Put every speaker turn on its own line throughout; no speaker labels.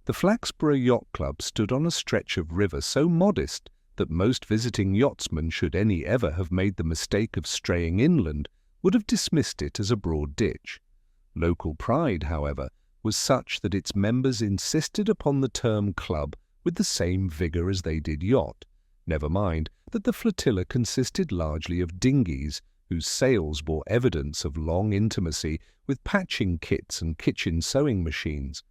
The Flaxborough Yacht Club stood on a stretch of river so modest that most visiting yachtsmen, should any ever have made the mistake of straying inland, would have dismissed it as a broad ditch. Local pride, however, was such that its members insisted upon the term club with the same vigour as they did yacht. Never mind that the flotilla consisted largely of dinghies, whose sails bore evidence of long intimacy with patching kits and kitchen sewing machines.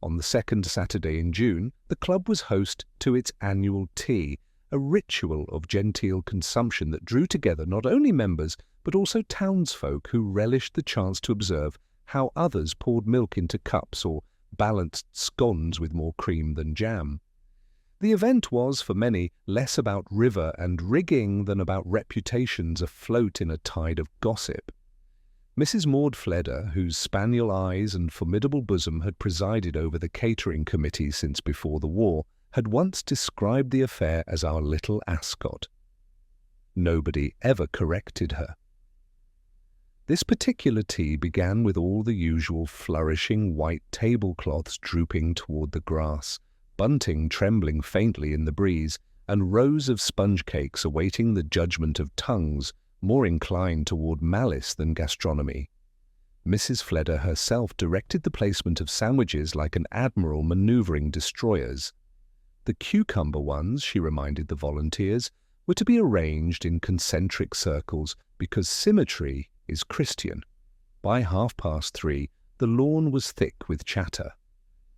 On the second Saturday in June, the club was host to its annual tea, a ritual of genteel consumption that drew together not only members but also townsfolk who relished the chance to observe how others poured milk into cups or balanced scones with more cream than jam. The event was, for many, less about river and rigging than about reputations afloat in a tide of gossip. Mrs. Maud Fleder, whose spaniel eyes and formidable bosom had presided over the catering committee since before the war, had once described the affair as our little ascot. Nobody ever corrected her. This particular tea began with all the usual flourishing white tablecloths drooping toward the grass, bunting trembling faintly in the breeze, and rows of sponge cakes awaiting the judgment of tongues more inclined toward malice than gastronomy. Mrs. Fleder herself directed the placement of sandwiches like an admiral manoeuvring destroyers. The cucumber ones, she reminded the volunteers, were to be arranged in concentric circles because symmetry is Christian. By 3:30, the lawn was thick with chatter.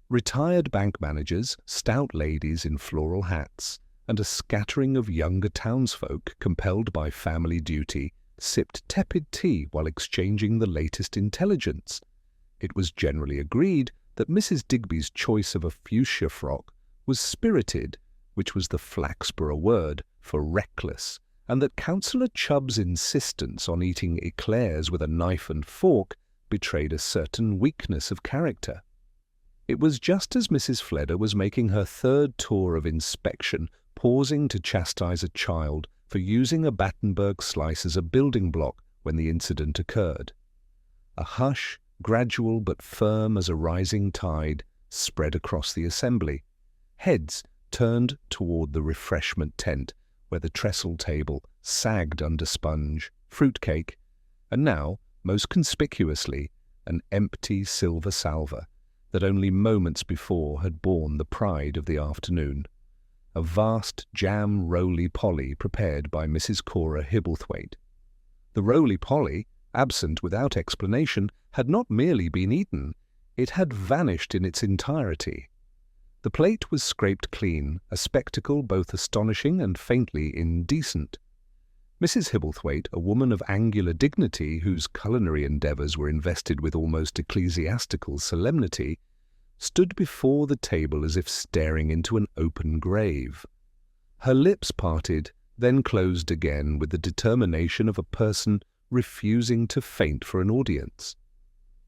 Retired bank managers, stout ladies in floral hats, and a scattering of younger townsfolk compelled by family duty sipped tepid tea while exchanging the latest intelligence. It was generally agreed that Mrs. Digby's choice of a fuchsia frock was spirited, which was the Flaxborough word for reckless, and that Councillor Chubb's insistence on eating eclairs with a knife and fork betrayed a certain weakness of character. It was just as Mrs. Fleder was making her third tour of inspection, pausing to chastise a child for using a Battenberg slice as a building block when the incident occurred. A hush, gradual but firm as a rising tide, spread across the assembly. Heads turned toward the refreshment tent, where the trestle table sagged under sponge, fruitcake, and now, most conspicuously, an empty silver salver that only moments before had borne the pride of the afternoon. A vast jam roly-poly prepared by Mrs. Cora Hibblethwaite. The roly-poly, absent without explanation, had not merely been eaten, it had vanished in its entirety. The plate was scraped clean, a spectacle both astonishing and faintly indecent. Mrs. Hibblethwaite, a woman of angular dignity whose culinary endeavours were invested with almost ecclesiastical solemnity, stood before the table as if staring into an open grave. Her lips parted, then closed again with the determination of a person refusing to faint for an audience.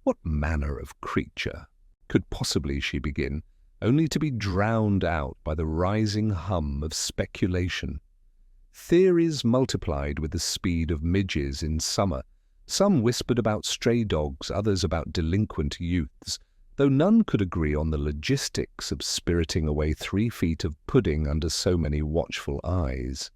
What manner of creature could possibly she begin, only to be drowned out by the rising hum of speculation? Theories multiplied with the speed of midges in summer. Some whispered about stray dogs, others about delinquent youths, though none could agree on the logistics of spiriting away 3 feet of pudding under so many watchful eyes.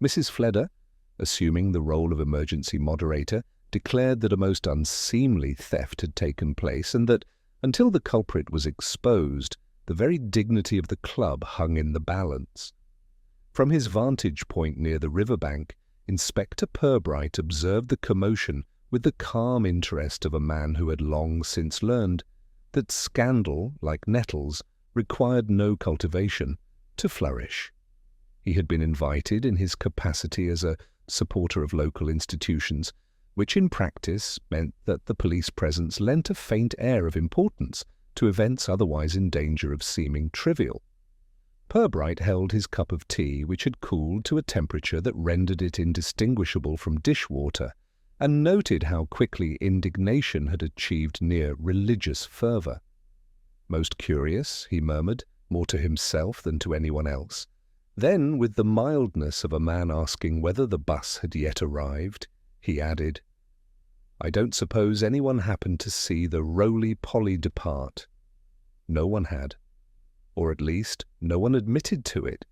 Mrs. Fleder, assuming the role of emergency moderator, declared that a most unseemly theft had taken place and that, until the culprit was exposed, the very dignity of the club hung in the balance. From his vantage point near the riverbank, Inspector Purbright observed the commotion with the calm interest of a man who had long since learned that scandal, like nettles, required no cultivation to flourish. He had been invited in his capacity as a supporter of local institutions, which in practice meant that the police presence lent a faint air of importance to events otherwise in danger of seeming trivial. Purbright held his cup of tea, which had cooled to a temperature that rendered it indistinguishable from dishwater, and noted how quickly indignation had achieved near religious fervour. "Most curious," he murmured, more to himself than to anyone else. Then, with the mildness of a man asking whether the bus had yet arrived, he added, "I don't suppose anyone happened to see the roly-poly depart." No one had. Or at least, no one admitted to it.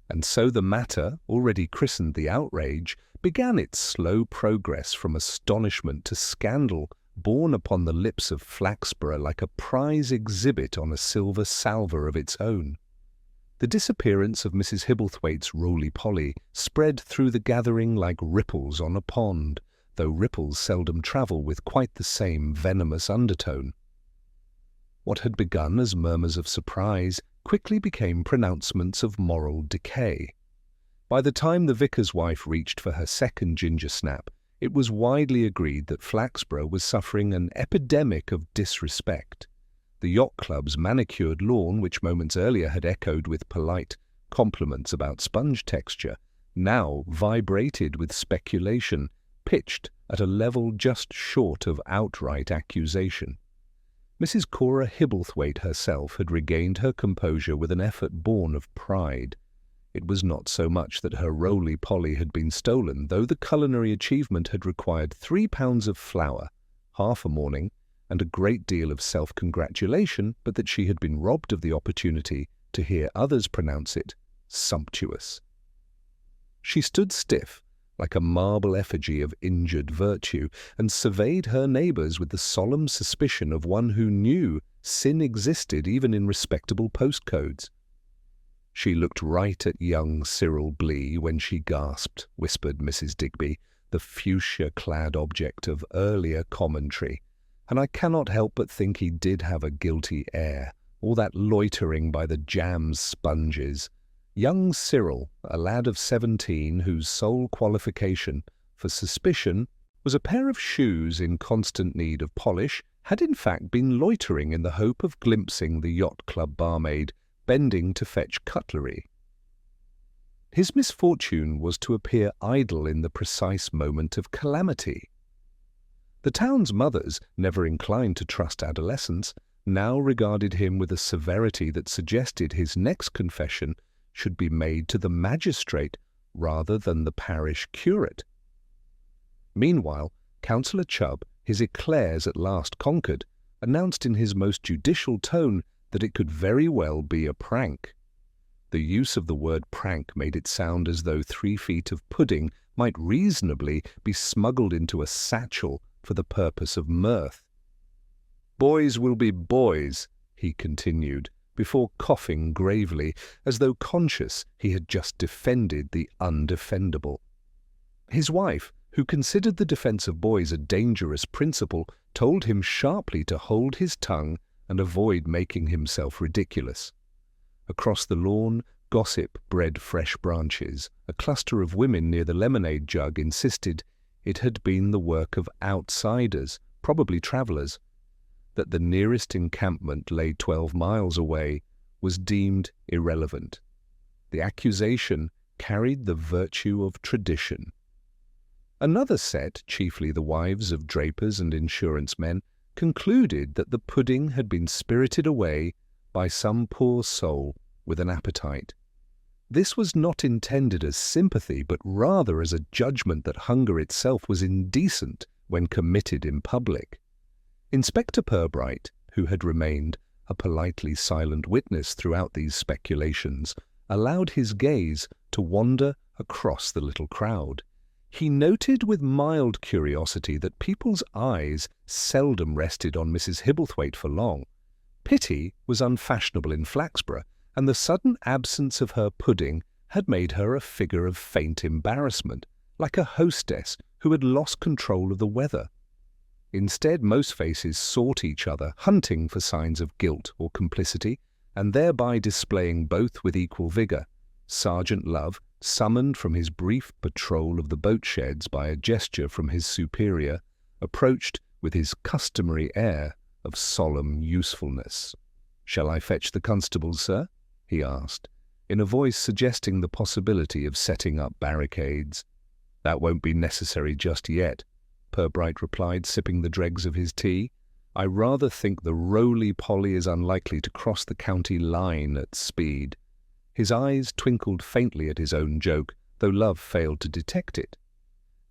And so the matter, already christened the outrage, began its slow progress from astonishment to scandal, borne upon the lips of Flaxborough like a prize exhibit on a silver salver of its own. The disappearance of Mrs. Hibblethwaite's roly-poly spread through the gathering like ripples on a pond, though ripples seldom travel with quite the same venomous undertone. What had begun as murmurs of surprise quickly became pronouncements of moral decay. By the time the vicar's wife reached for her second ginger snap, it was widely agreed that Flaxborough was suffering an epidemic of disrespect. The yacht club's manicured lawn, which moments earlier had echoed with polite compliments about sponge texture, now vibrated with speculation, pitched at a level just short of outright accusation. Mrs. Cora Hibblethwaite herself had regained her composure with an effort born of pride. It was not so much that her roly-poly had been stolen, though the culinary achievement had required 3 pounds of flour, half a morning, and a great deal of self-congratulation, but that she had been robbed of the opportunity to hear others pronounce it sumptuous. She stood stiff, like a marble effigy of injured virtue, and surveyed her neighbours with the solemn suspicion of one who knew sin existed even in respectable postcodes. She looked right at young Cyril Blee when she gasped, whispered Mrs. Digby, the fuchsia-clad object of earlier commentary, and I cannot help but think he did have a guilty air, all that loitering by the jam sponges. Young Cyril, a lad of 17 whose sole qualification for suspicion was a pair of shoes in constant need of polish, had in fact been loitering in the hope of glimpsing the yacht club barmaid bending to fetch cutlery. His misfortune was to appear idle in the precise moment of calamity. The town's mothers, never inclined to trust adolescents, now regarded him with a severity that suggested his next confession should be made to the magistrate rather than the parish curate. Meanwhile, Councillor Chubb, his eclairs at last conquered, announced in his most judicial tone that it could very well be a prank. The use of the word prank made it sound as though 3 feet of pudding might reasonably be smuggled into a satchel for the purpose of mirth. "Boys will be boys," he continued, before coughing gravely, as though conscious he had just defended the undefendable. His wife, who considered the defence of boys a dangerous principle, told him sharply to hold his tongue and avoid making himself ridiculous. Across the lawn, gossip bred fresh branches. A cluster of women near the lemonade jug insisted it had been the work of outsiders, probably travellers. That the nearest encampment lay 12 miles away was deemed irrelevant. The accusation carried the virtue of tradition. Another set, chiefly the wives of drapers and insurance men, concluded that the pudding had been spirited away by some poor soul with an appetite. This was not intended as sympathy, but rather as a judgment that hunger itself was indecent when committed in public. Inspector Purbright, who had remained a politely silent witness throughout these speculations, allowed his gaze to wander across the little crowd. He noted with mild curiosity that people's eyes seldom rested on Mrs. Hibblethwaite for long. Pity was unfashionable in Flaxborough, and the sudden absence of her pudding had made her a figure of faint embarrassment, like a hostess who had lost control of the weather. Instead, most faces sought each other, hunting for signs of guilt or complicity, and thereby displaying both with equal vigour. Sergeant Love, summoned from his brief patrol of the boat sheds by a gesture from his superior, approached with his customary air of solemn usefulness. "Shall I fetch the constables, sir?" he asked, in a voice suggesting the possibility of setting up barricades. "That won't be necessary just yet," Purbright replied, sipping the dregs of his tea. "I rather think the roly-poly is unlikely to cross the county line at speed." His eyes twinkled faintly at his own joke, though Love failed to detect it.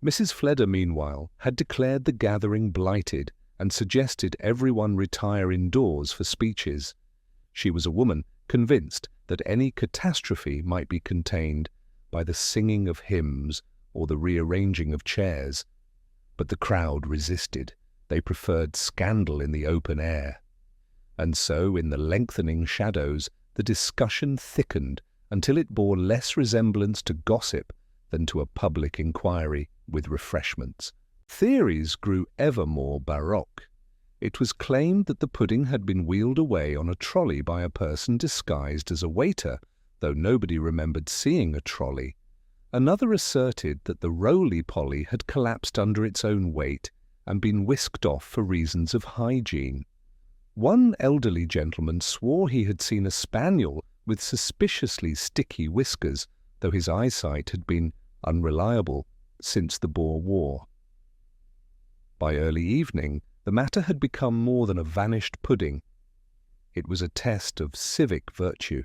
Mrs. Fleder, meanwhile, had declared the gathering blighted and suggested everyone retire indoors for speeches. She was a woman convinced that any catastrophe might be contained by the singing of hymns or the rearranging of chairs. But the crowd resisted. They preferred scandal in the open air. And so, in the lengthening shadows, the discussion thickened until it bore less resemblance to gossip than to a public inquiry with refreshments. Theories grew ever more baroque. It was claimed that the pudding had been wheeled away on a trolley by a person disguised as a waiter, though nobody remembered seeing a trolley. Another asserted that the roly-poly had collapsed under its own weight and been whisked off for reasons of hygiene. One elderly gentleman swore he had seen a spaniel with suspiciously sticky whiskers, though his eyesight had been unreliable since the Boer War. By early evening, the matter had become more than a vanished pudding. It was a test of civic virtue.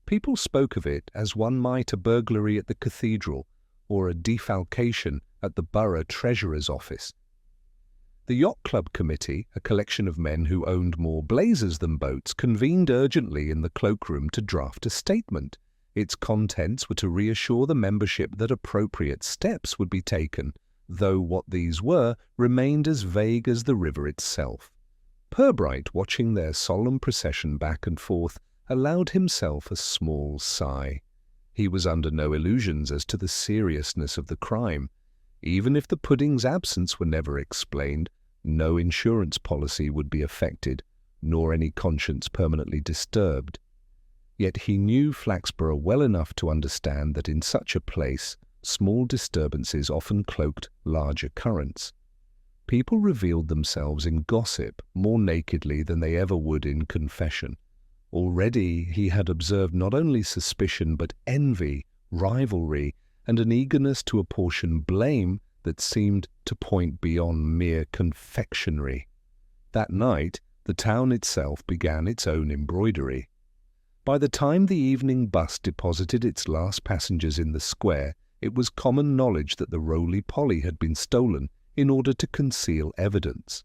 People spoke of it as one might a burglary at the cathedral or a defalcation at the borough treasurer's office. The Yacht Club Committee, a collection of men who owned more blazers than boats, convened urgently in the cloakroom to draft a statement. Its contents were to reassure the membership that appropriate steps would be taken, though what these were remained as vague as the river itself. Purbright, watching their solemn procession back and forth, allowed himself a small sigh. He was under no illusions as to the seriousness of the crime. Even if the pudding's absence were never explained, no insurance policy would be affected, nor any conscience permanently disturbed. Yet he knew Flaxborough well enough to understand that in such a place, small disturbances often cloaked larger currents. People revealed themselves in gossip more nakedly than they ever would in confession. Already he had observed not only suspicion but envy, rivalry, and an eagerness to apportion blame that seemed to point beyond mere confectionery. That night, the town itself began its own embroidery. By the time the evening bus deposited its last passengers in the square, it was common knowledge that the roly-poly had been stolen in order to conceal evidence.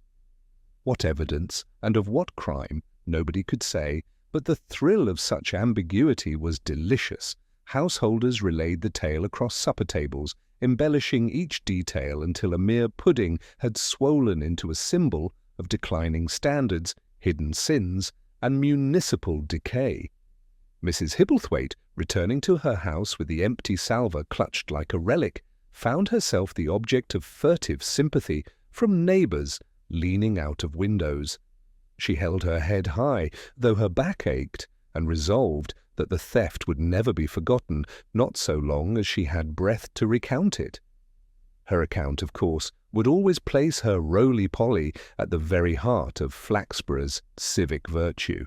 What evidence, and of what crime, nobody could say, but the thrill of such ambiguity was delicious. Householders relayed the tale across supper tables, embellishing each detail until a mere pudding had swollen into a symbol of declining standards, hidden sins, and municipal decay. Mrs. Hibblethwaite, returning to her house with the empty salver clutched like a relic, found herself the object of furtive sympathy from neighbours leaning out of windows. She held her head high, though her back ached, and resolved that the theft would never be forgotten, not so long as she had breath to recount it. Her account, of course, would always place her roly-poly at the very heart of Flaxborough's civic virtue.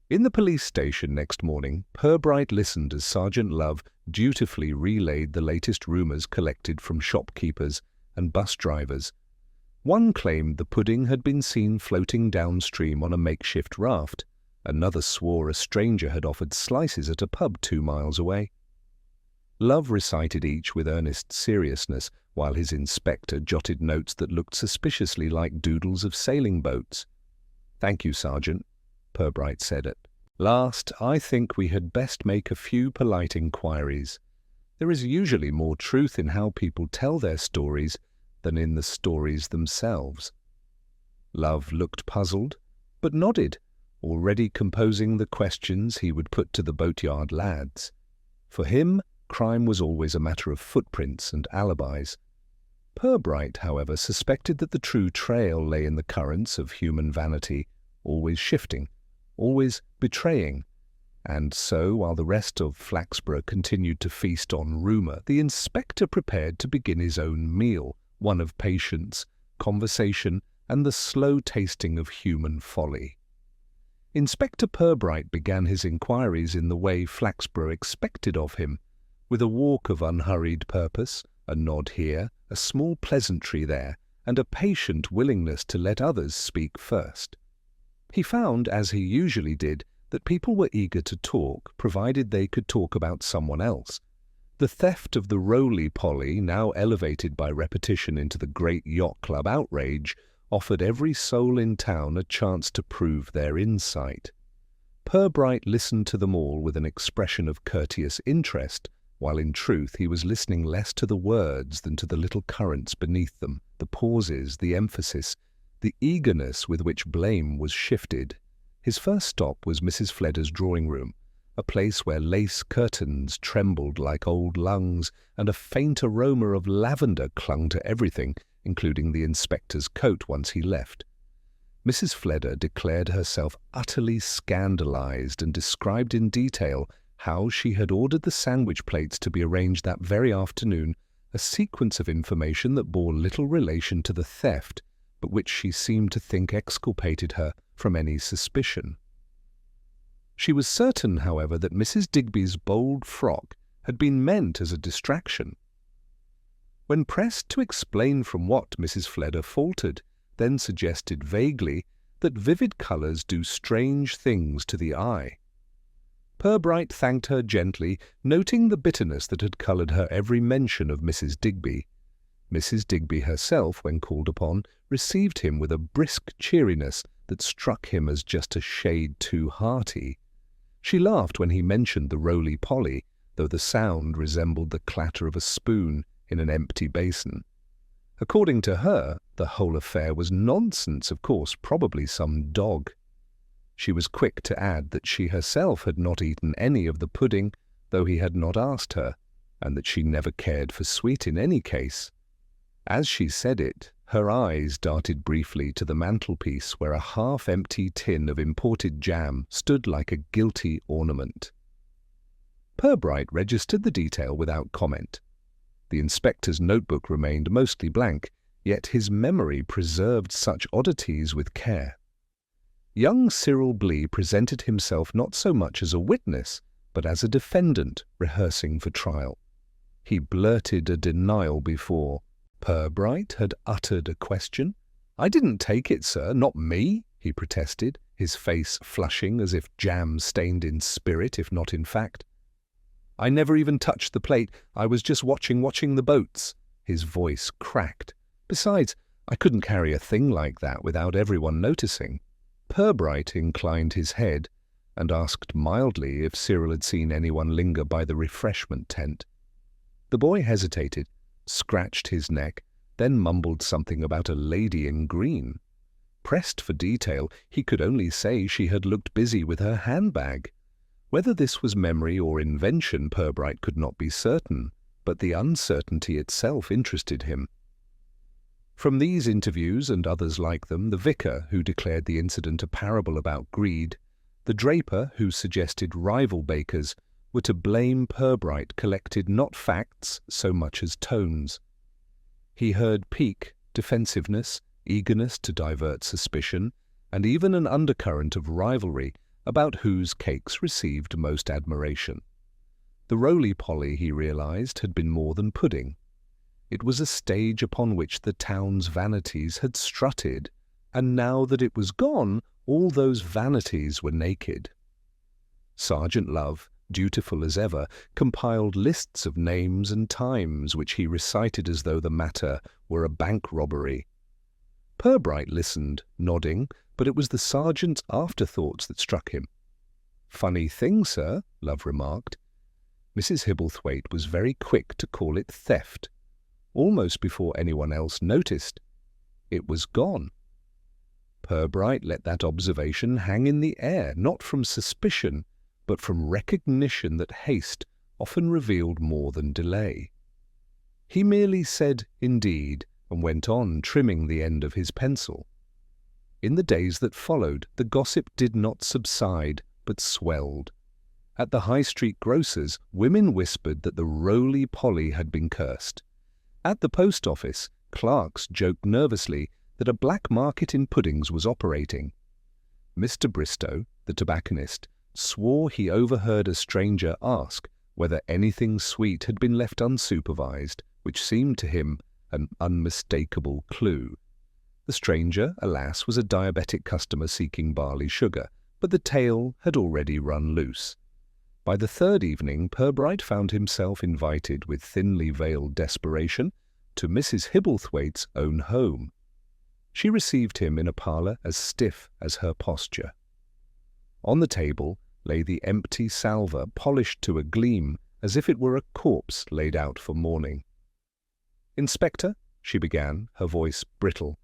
In the police station next morning, Purbright listened as Sergeant Love dutifully relayed the latest rumours collected from shopkeepers and bus drivers. One claimed the pudding had been seen floating downstream on a makeshift raft. Another swore a stranger had offered slices at a pub 2 miles away. Love recited each with earnest seriousness, while his inspector jotted notes that looked suspiciously like doodles of sailing boats. "Thank you, Sergeant," Purbright said at last. "I think we had best make a few polite inquiries. There is usually more truth in how people tell their stories than in the stories themselves." Love looked puzzled, but nodded, already composing the questions he would put to the boatyard lads. For him, crime was always a matter of footprints and alibis. Purbright, however, suspected that the true trail lay in the currents of human vanity, always shifting, always betraying. And so, while the rest of Flaxborough continued to feast on rumour, the inspector prepared to begin his own meal, one of patience, conversation, and the slow tasting of human folly. Inspector Purbright began his inquiries in the way Flaxborough expected of him, with a walk of unhurried purpose, a nod here, a small pleasantry there, and a patient willingness to let others speak first. He found, as he usually did, that people were eager to talk, provided they could talk about someone else. The theft of the roly-poly, now elevated by repetition into the great yacht club outrage, offered every soul in town a chance to prove their insight. Purbright listened to them all with an expression of courteous interest, while in truth he was listening less to the words than to the little currents beneath them, the pauses, the emphasis, the eagerness with which blame was shifted. His first stop was Mrs. Fleder's drawing-room, a place where lace curtains trembled like old lungs and a faint aroma of lavender clung to everything, including the inspector's coat once he left. Mrs. Fleder declared herself utterly scandalized and described in detail how she had ordered the sandwich plates to be arranged that very afternoon, a sequence of information that bore little relation to the theft, but which she seemed to think exculpated her from any suspicion. She was certain, however, that Mrs. Digby's bold frock had been meant as a distraction. When pressed to explain from what, Mrs. Fleder faltered, then suggested vaguely that vivid colours do strange things to the eye. Purbright thanked her gently, noting the bitterness that had coloured her every mention of Mrs. Digby. Mrs. Digby herself, when called upon, received him with a brisk cheeriness that struck him as just a shade too hearty. She laughed when he mentioned the roly-poly, though the sound resembled the clatter of a spoon in an empty basin. According to her, the whole affair was nonsense, of course, probably some dog. She was quick to add that she herself had not eaten any of the pudding, though he had not asked her, and that she never cared for sweet in any case. As she said it, her eyes darted briefly to the mantelpiece where a half-empty tin of imported jam stood like a guilty ornament. Purbright registered the detail without comment. The inspector's notebook remained mostly blank, yet his memory preserved such oddities with care. Young Cyril Blee presented himself not so much as a witness, but as a defendant rehearsing for trial. He blurted a denial before Purbright had uttered a question. "I didn't take it, sir, not me," he protested, his face flushing as if jam stained in spirit, if not in fact. "I never even touched the plate. I was just watching the boats." His voice cracked. "Besides, I couldn't carry a thing like that without everyone noticing." Purbright inclined his head and asked mildly if Cyril had seen anyone linger by the refreshment tent. The boy hesitated, scratched his neck, then mumbled something about a lady in green. Pressed for detail, he could only say she had looked busy with her handbag. Whether this was memory or invention, Purbright could not be certain, but the uncertainty itself interested him. From these interviews and others like them, the vicar, who declared the incident a parable about greed, the draper, who suggested rival bakers, were to blame Purbright collected not facts so much as tones. He heard pique, defensiveness, eagerness to divert suspicion, and even an undercurrent of rivalry about whose cakes received most admiration. The roly-poly, he realized, had been more than pudding. It was a stage upon which the town's vanities had strutted, and now that it was gone, all those vanities were naked. Sergeant Love, dutiful as ever, compiled lists of names and times which he recited as though the matter were a bank robbery. Purbright listened, nodding, but it was the sergeant's afterthoughts that struck him. "Funny thing, sir," Love remarked. Mrs. Hibblethwaite was very quick to call it theft. Almost before anyone else noticed, it was gone. Purbright let that observation hang in the air, not from suspicion, but from recognition that haste often revealed more than delay. He merely said, "Indeed," and went on trimming the end of his pencil. In the days that followed, the gossip did not subside, but swelled. At the High Street grocer's, women whispered that the roly-poly had been cursed. At the post office, clerks joked nervously that a black market in puddings was operating. Mr. Bristow, the tobacconist, swore he overheard a stranger ask whether anything sweet had been left unsupervised, which seemed to him an unmistakable clue. The stranger, alas, was a diabetic customer seeking barley sugar, but the tale had already run loose. By the third evening, Purbright found himself invited with thinly veiled desperation to Mrs. Hibblethwaite's own home. She received him in a parlour as stiff as her posture. On the table lay the empty salver, polished to a gleam, as if it were a corpse laid out for mourning. "Inspector," she began, her voice brittle,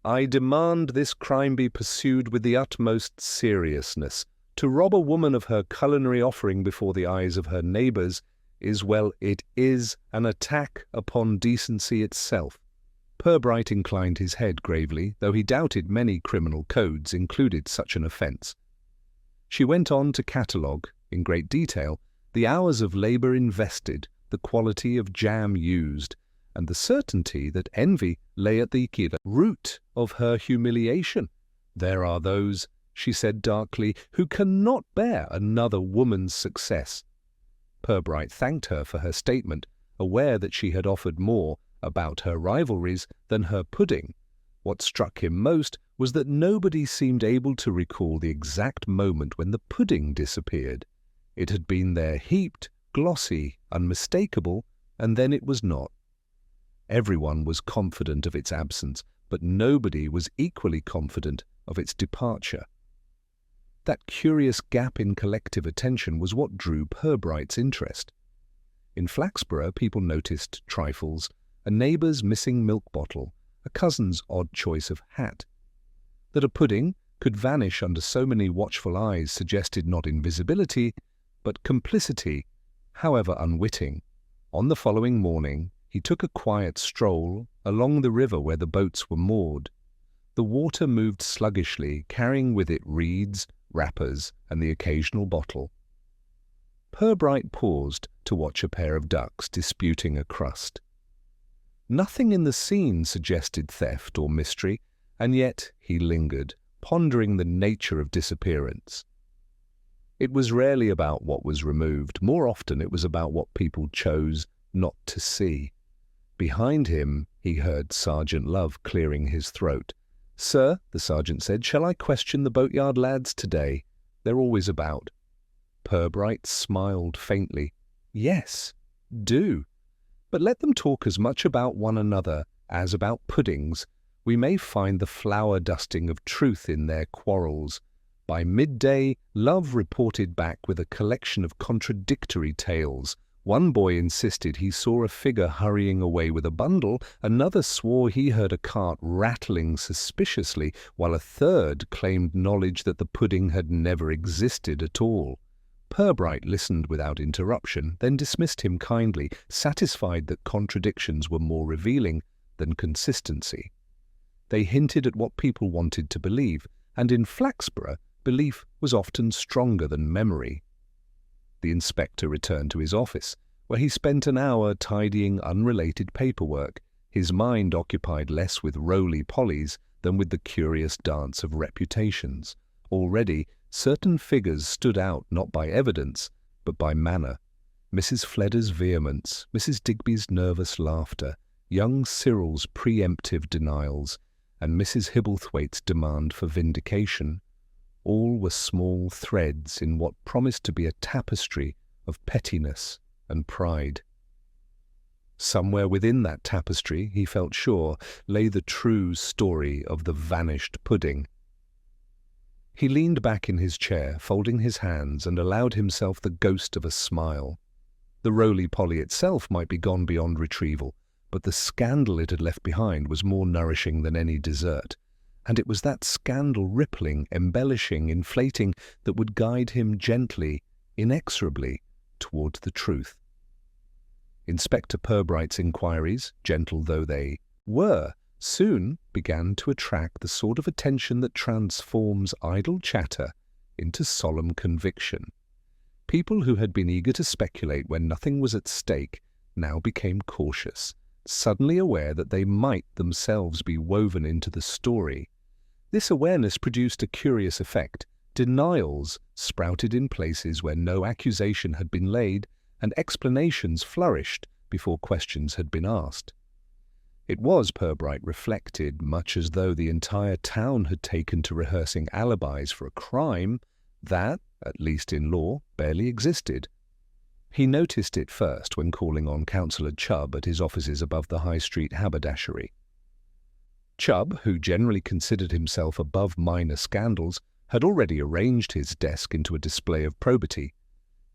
"I demand this crime be pursued with the utmost seriousness. To rob a woman of her culinary offering before the eyes of her neighbours is, well, it is an attack upon decency itself." Purbright inclined his head gravely, though he doubted many criminal codes included such an offence. She went on to catalogue, in great detail, the hours of labour invested, the quality of jam used, and the certainty that envy lay at the root of her humiliation. "There are those," she said darkly, "who cannot bear another woman's success." Purbright thanked her for her statement, aware that she had offered more about her rivalries than her pudding. What struck him most was that nobody seemed able to recall the exact moment when the pudding disappeared. It had been there heaped, glossy, unmistakable, and then it was not. Everyone was confident of its absence, but nobody was equally confident of its departure. That curious gap in collective attention was what drew Purbright's interest. In Flaxborough, people noticed trifles: a neighbour's missing milk bottle, a cousin's odd choice of hat. That a pudding could vanish under so many watchful eyes suggested not invisibility, but complicity, however unwitting. On the following morning, he took a quiet stroll along the river where the boats were moored. The water moved sluggishly, carrying with it reeds, wrappers, and the occasional bottle. Purbright paused to watch a pair of ducks disputing a crust. Nothing in the scene suggested theft or mystery, and yet he lingered, pondering the nature of disappearance. It was rarely about what was removed. More often it was about what people chose not to see. Behind him he heard Sergeant Love clearing his throat. "Sir," the sergeant said, "shall I question the boatyard lads today? They're always about." Purbright smiled faintly. "Yes, do. But let them talk as much about one another as about puddings. We may find the flower dusting of truth in their quarrels." By midday, Love reported back with a collection of contradictory tales. One boy insisted he saw a figure hurrying away with a bundle, another swore he heard a cart rattling suspiciously, while a third claimed knowledge that the pudding had never existed at all. Purbright listened without interruption, then dismissed him kindly, satisfied that contradictions were more revealing than consistency. They hinted at what people wanted to believe, and in Flaxborough, belief was often stronger than memory. The inspector returned to his office, where he spent an hour tidying unrelated paperwork, his mind occupied less with roly-polies than with the curious dance of reputations. Already, certain figures stood out not by evidence, but by manner. Mrs. Fledder's vehemence, Mrs. Digby's nervous laughter, young Cyril's preemptive denials, and Mrs. Hibblethwaite's demand for vindication. All were small threads in what promised to be a tapestry of pettiness and pride. Somewhere within that tapestry, he felt sure, lay the true story of the vanished pudding. He leaned back in his chair, folding his hands, and allowed himself the ghost of a smile. The roly-poly itself might be gone beyond retrieval, but the scandal it had left behind was more nourishing than any dessert. And it was that scandal rippling, embellishing, inflating, that would guide him gently, inexorably, towards the truth. Inspector Purbright's inquiries, gentle though they were, soon began to attract the sort of attention that transforms idle chatter into solemn conviction. People who had been eager to speculate when nothing was at stake now became cautious, suddenly aware that they might themselves be woven into the story. This awareness produced a curious effect. Denials sprouted in places where no accusation had been laid, and explanations flourished before questions had been asked. It was, Purbright reflected, much as though the entire town had taken to rehearsing alibis for a crime that, at least in law, barely existed. He noticed it first when calling on Councillor Chubb at his offices above the High Street haberdashery. Chubb, who generally considered himself above minor scandals, had already arranged his desk into a display of probity.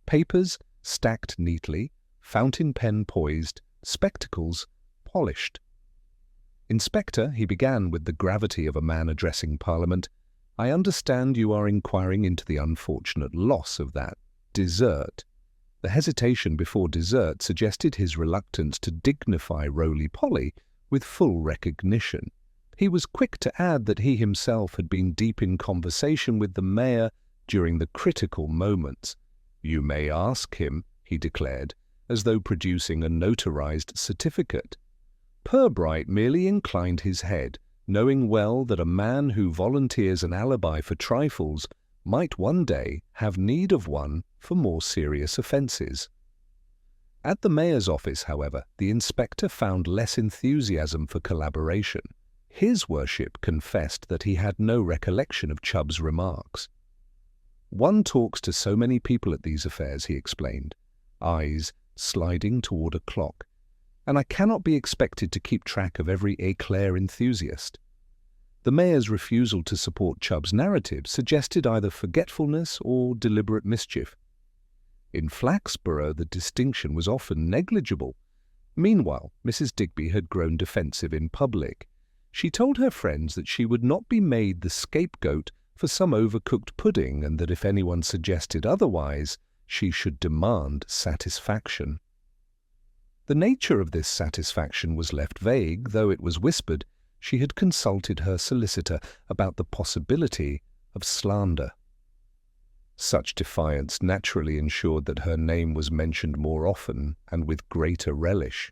Papers stacked neatly, fountain pen poised, spectacles polished. "Inspector," he began with the gravity of a man addressing Parliament, "I understand you are inquiring into the unfortunate loss of that dessert." The hesitation before dessert suggested his reluctance to dignify roly-poly with full recognition. He was quick to add that he himself had been deep in conversation with the mayor during the critical moments. "You may ask him," he declared, as though producing a notarized certificate. Purbright merely inclined his head, knowing well that a man who volunteers an alibi for trifles might one day have need of one for more serious offences. At the mayor's office, however, the inspector found less enthusiasm for collaboration. His worship confessed that he had no recollection of Chubb's remarks. "One talks to so many people at these affairs," he explained, eyes sliding toward a clock, "and I cannot be expected to keep track of every éclair enthusiast." The mayor's refusal to support Chubb's narrative suggested either forgetfulness or deliberate mischief. In Flaxborough the distinction was often negligible. Meanwhile, Mrs. Digby had grown defensive in public. She told her friends that she would not be made the scapegoat for some overcooked pudding, and that if anyone suggested otherwise, she should demand satisfaction. The nature of this satisfaction was left vague, though it was whispered she had consulted her solicitor about the possibility of slander. Such defiance naturally ensured that her name was mentioned more often and with greater relish.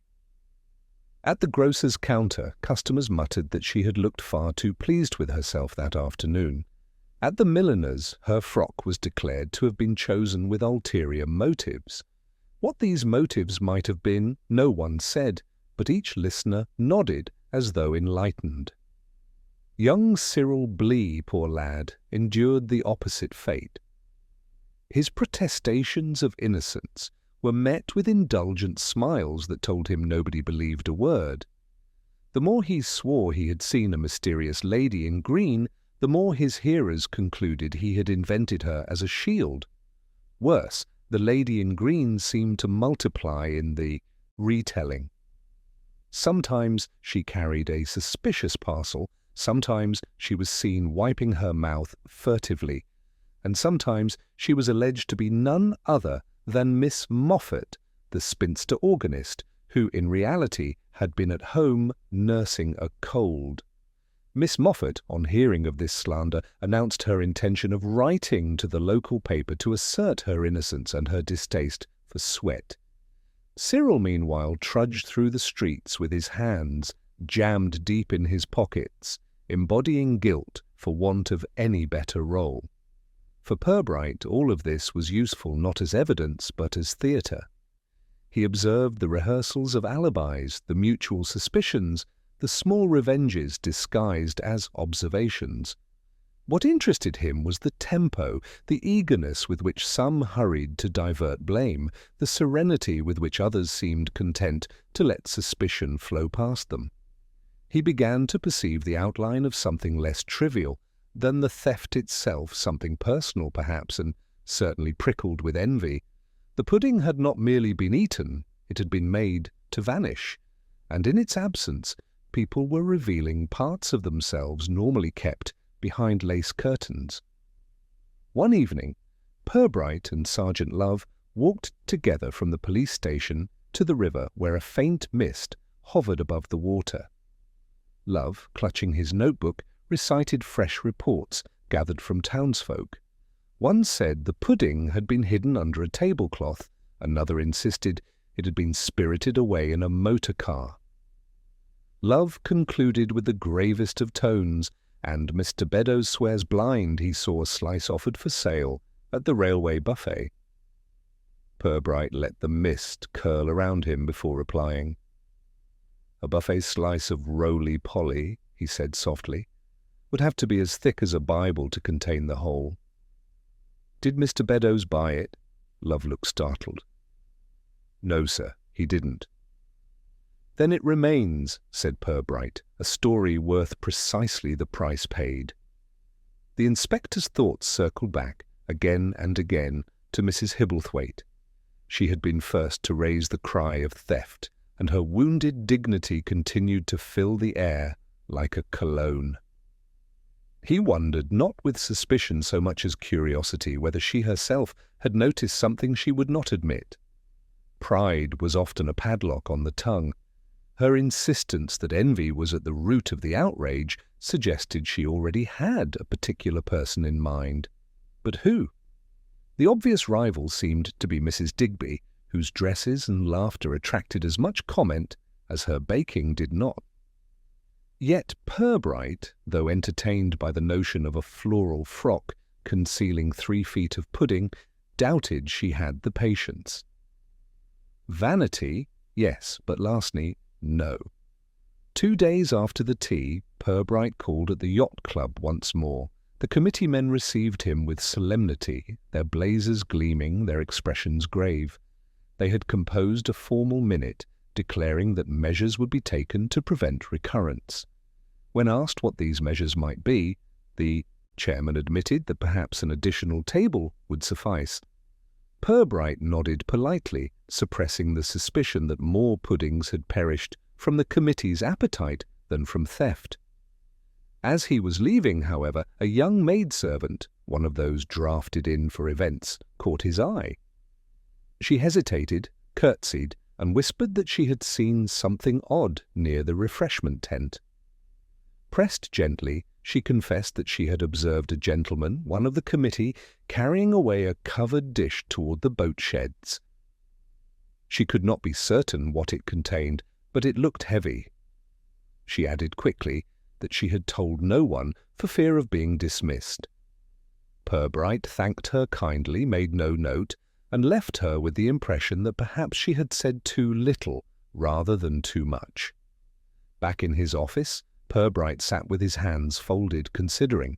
At the grocer's counter, customers muttered that she had looked far too pleased with herself that afternoon. At the milliner's, her frock was declared to have been chosen with ulterior motives. What these motives might have been, no one said, but each listener nodded as though enlightened. Young Cyril Blee, poor lad, endured the opposite fate. His protestations of innocence were met with indulgent smiles that told him nobody believed a word. The more he swore he had seen a mysterious lady in green, the more his hearers concluded he had invented her as a shield. Worse, the lady in green seemed to multiply in the retelling. Sometimes she carried a suspicious parcel, sometimes she was seen wiping her mouth furtively, and sometimes she was alleged to be none other than Miss Moffat, the spinster organist, who in reality had been at home nursing a cold. Miss Moffat, on hearing of this slander, announced her intention of writing to the local paper to assert her innocence and her distaste for sweat. Cyril, meanwhile, trudged through the streets with his hands jammed deep in his pockets, embodying guilt for want of any better role. For Purbright, all of this was useful not as evidence but as theatre. He observed the rehearsals of alibis, the mutual suspicions, the small revenges disguised as observations. What interested him was the tempo, the eagerness with which some hurried to divert blame, the serenity with which others seemed content to let suspicion flow past them. He began to perceive the outline of something less trivial than the theft itself, something personal perhaps, and certainly prickled with envy. The pudding had not merely been eaten, it had been made to vanish, and in its absence people were revealing parts of themselves normally kept behind lace curtains. One evening, Purbright and Sergeant Love walked together from the police station to the river where a faint mist hovered above the water. Love, clutching his notebook, recited fresh reports gathered from townsfolk. One said the pudding had been hidden under a tablecloth, another insisted it had been spirited away in a motor car. Love concluded with the gravest of tones, and Mr. Beddoes swears blind he saw a slice offered for sale at the railway buffet. Purbright let the mist curl around him before replying. "A buffet slice of roly-poly," he said softly, "would have to be as thick as a Bible to contain the whole." "Did Mr. Beddoes buy it?" Love looked startled. "No, sir, he didn't." "Then it remains," said Purbright, "a story worth precisely the price paid." The inspector's thoughts circled back, again and again, to Mrs. Hibblethwaite. She had been first to raise the cry of theft, and her wounded dignity continued to fill the air like a cologne. He wondered, not with suspicion so much as curiosity, whether she herself had noticed something she would not admit. Pride was often a padlock on the tongue. Her insistence that envy was at the root of the outrage suggested she already had a particular person in mind. But who? The obvious rival seemed to be Mrs. Digby, whose dresses and laughter attracted as much comment as her baking did not. Yet Purbright, though entertained by the notion of a floral frock concealing 3 feet of pudding, doubted she had the patience. Vanity, yes, but lastly, no. 2 days after the tea, Purbright called at the Yacht Club once more. The committee men received him with solemnity, their blazers gleaming, their expressions grave. They had composed a formal minute, declaring that measures would be taken to prevent recurrence. When asked what these measures might be, the chairman admitted that perhaps an additional table would suffice. Purbright nodded politely, suppressing the suspicion that more puddings had perished from the committee's appetite than from theft. As he was leaving, however, a young maidservant, one of those drafted in for events, caught his eye. She hesitated, curtsied, and whispered that she had seen something odd near the refreshment tent. Pressed gently, she confessed that she had observed a gentleman, one of the committee, carrying away a covered dish toward the boat sheds. She could not be certain what it contained, but it looked heavy. She added quickly that she had told no one for fear of being dismissed. Purbright thanked her kindly, made no note, and left her with the impression that perhaps she had said too little rather than too much. Back in his office, Purbright sat with his hands folded, considering.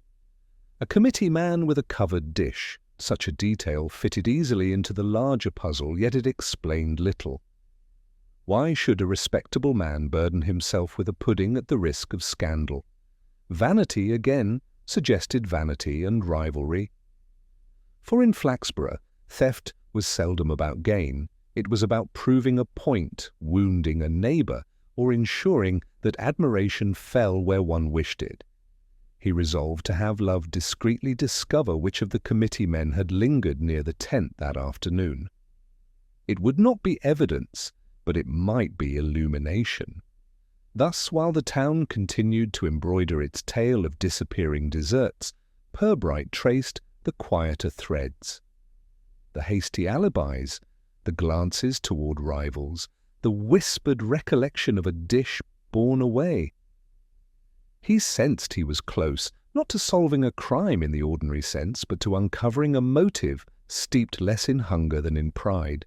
A committee man with a covered dish. Such a detail fitted easily into the larger puzzle, yet it explained little. Why should a respectable man burden himself with a pudding at the risk of scandal? Vanity, again, suggested vanity and rivalry. For in Flaxborough, theft was seldom about gain. It was about proving a point, wounding a neighbour, or ensuring that admiration fell where one wished it. He resolved to have love discreetly discover which of the committee men had lingered near the tent that afternoon. It would not be evidence, but it might be illumination. Thus, while the town continued to embroider its tale of disappearing desserts, Purbright traced the quieter threads. The hasty alibis, the glances toward rivals, the whispered recollection of a dish borne away. He sensed he was close, not to solving a crime in the ordinary sense, but to uncovering a motive steeped less in hunger than in pride.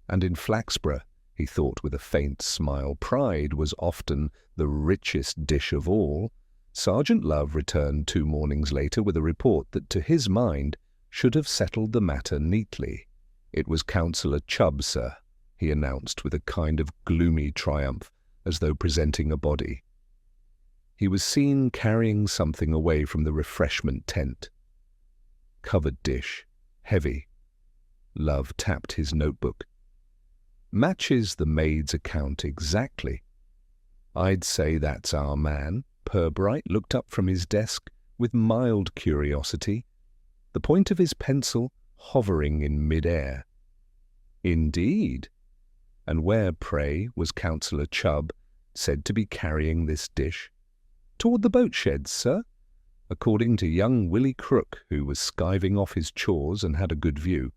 And in Flaxborough, he thought with a faint smile, pride was often the richest dish of all. Sergeant Love returned 2 mornings later with a report that, to his mind, should have settled the matter neatly. "It was Councillor Chubb, sir," he announced with a kind of gloomy triumph, as though presenting a body. He was seen carrying something away from the refreshment tent. Covered dish, heavy. Love tapped his notebook. "Matches the maid's account exactly." "I'd say that's our man." Purbright looked up from his desk with mild curiosity, the point of his pencil hovering in mid-air. "Indeed. And where, pray, was Councillor Chubb said to be carrying this dish?" "Toward the boat sheds, sir. According to young Willie Crook, who was skiving off his chores and had a good view.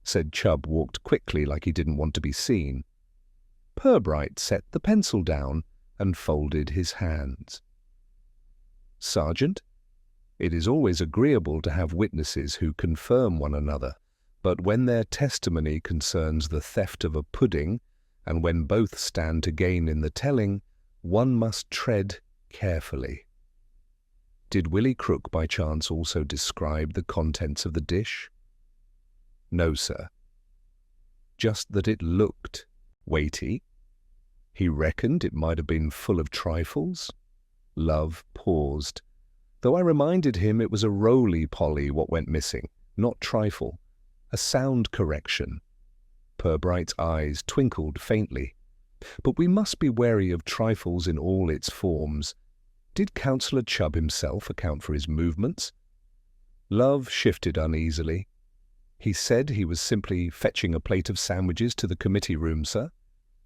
Said Chubb walked quickly like he didn't want to be seen." Purbright set the pencil down and folded his hands. "Sergeant, it is always agreeable to have witnesses who confirm one another, but when their testimony concerns the theft of a pudding, and when both stand to gain in the telling, one must tread carefully." "Did Willie Crook by chance also describe the contents of the dish?" "No, sir. Just that it looked weighty." He reckoned it might have been full of trifles. Love paused, though I reminded him it was a roly-poly what went missing, not trifle, a sound correction. Purbright's eyes twinkled faintly. But we must be wary of trifles in all its forms. Did Councillor Chubb himself account for his movements? Love shifted uneasily. He said he was simply fetching a plate of sandwiches to the committee room, sir.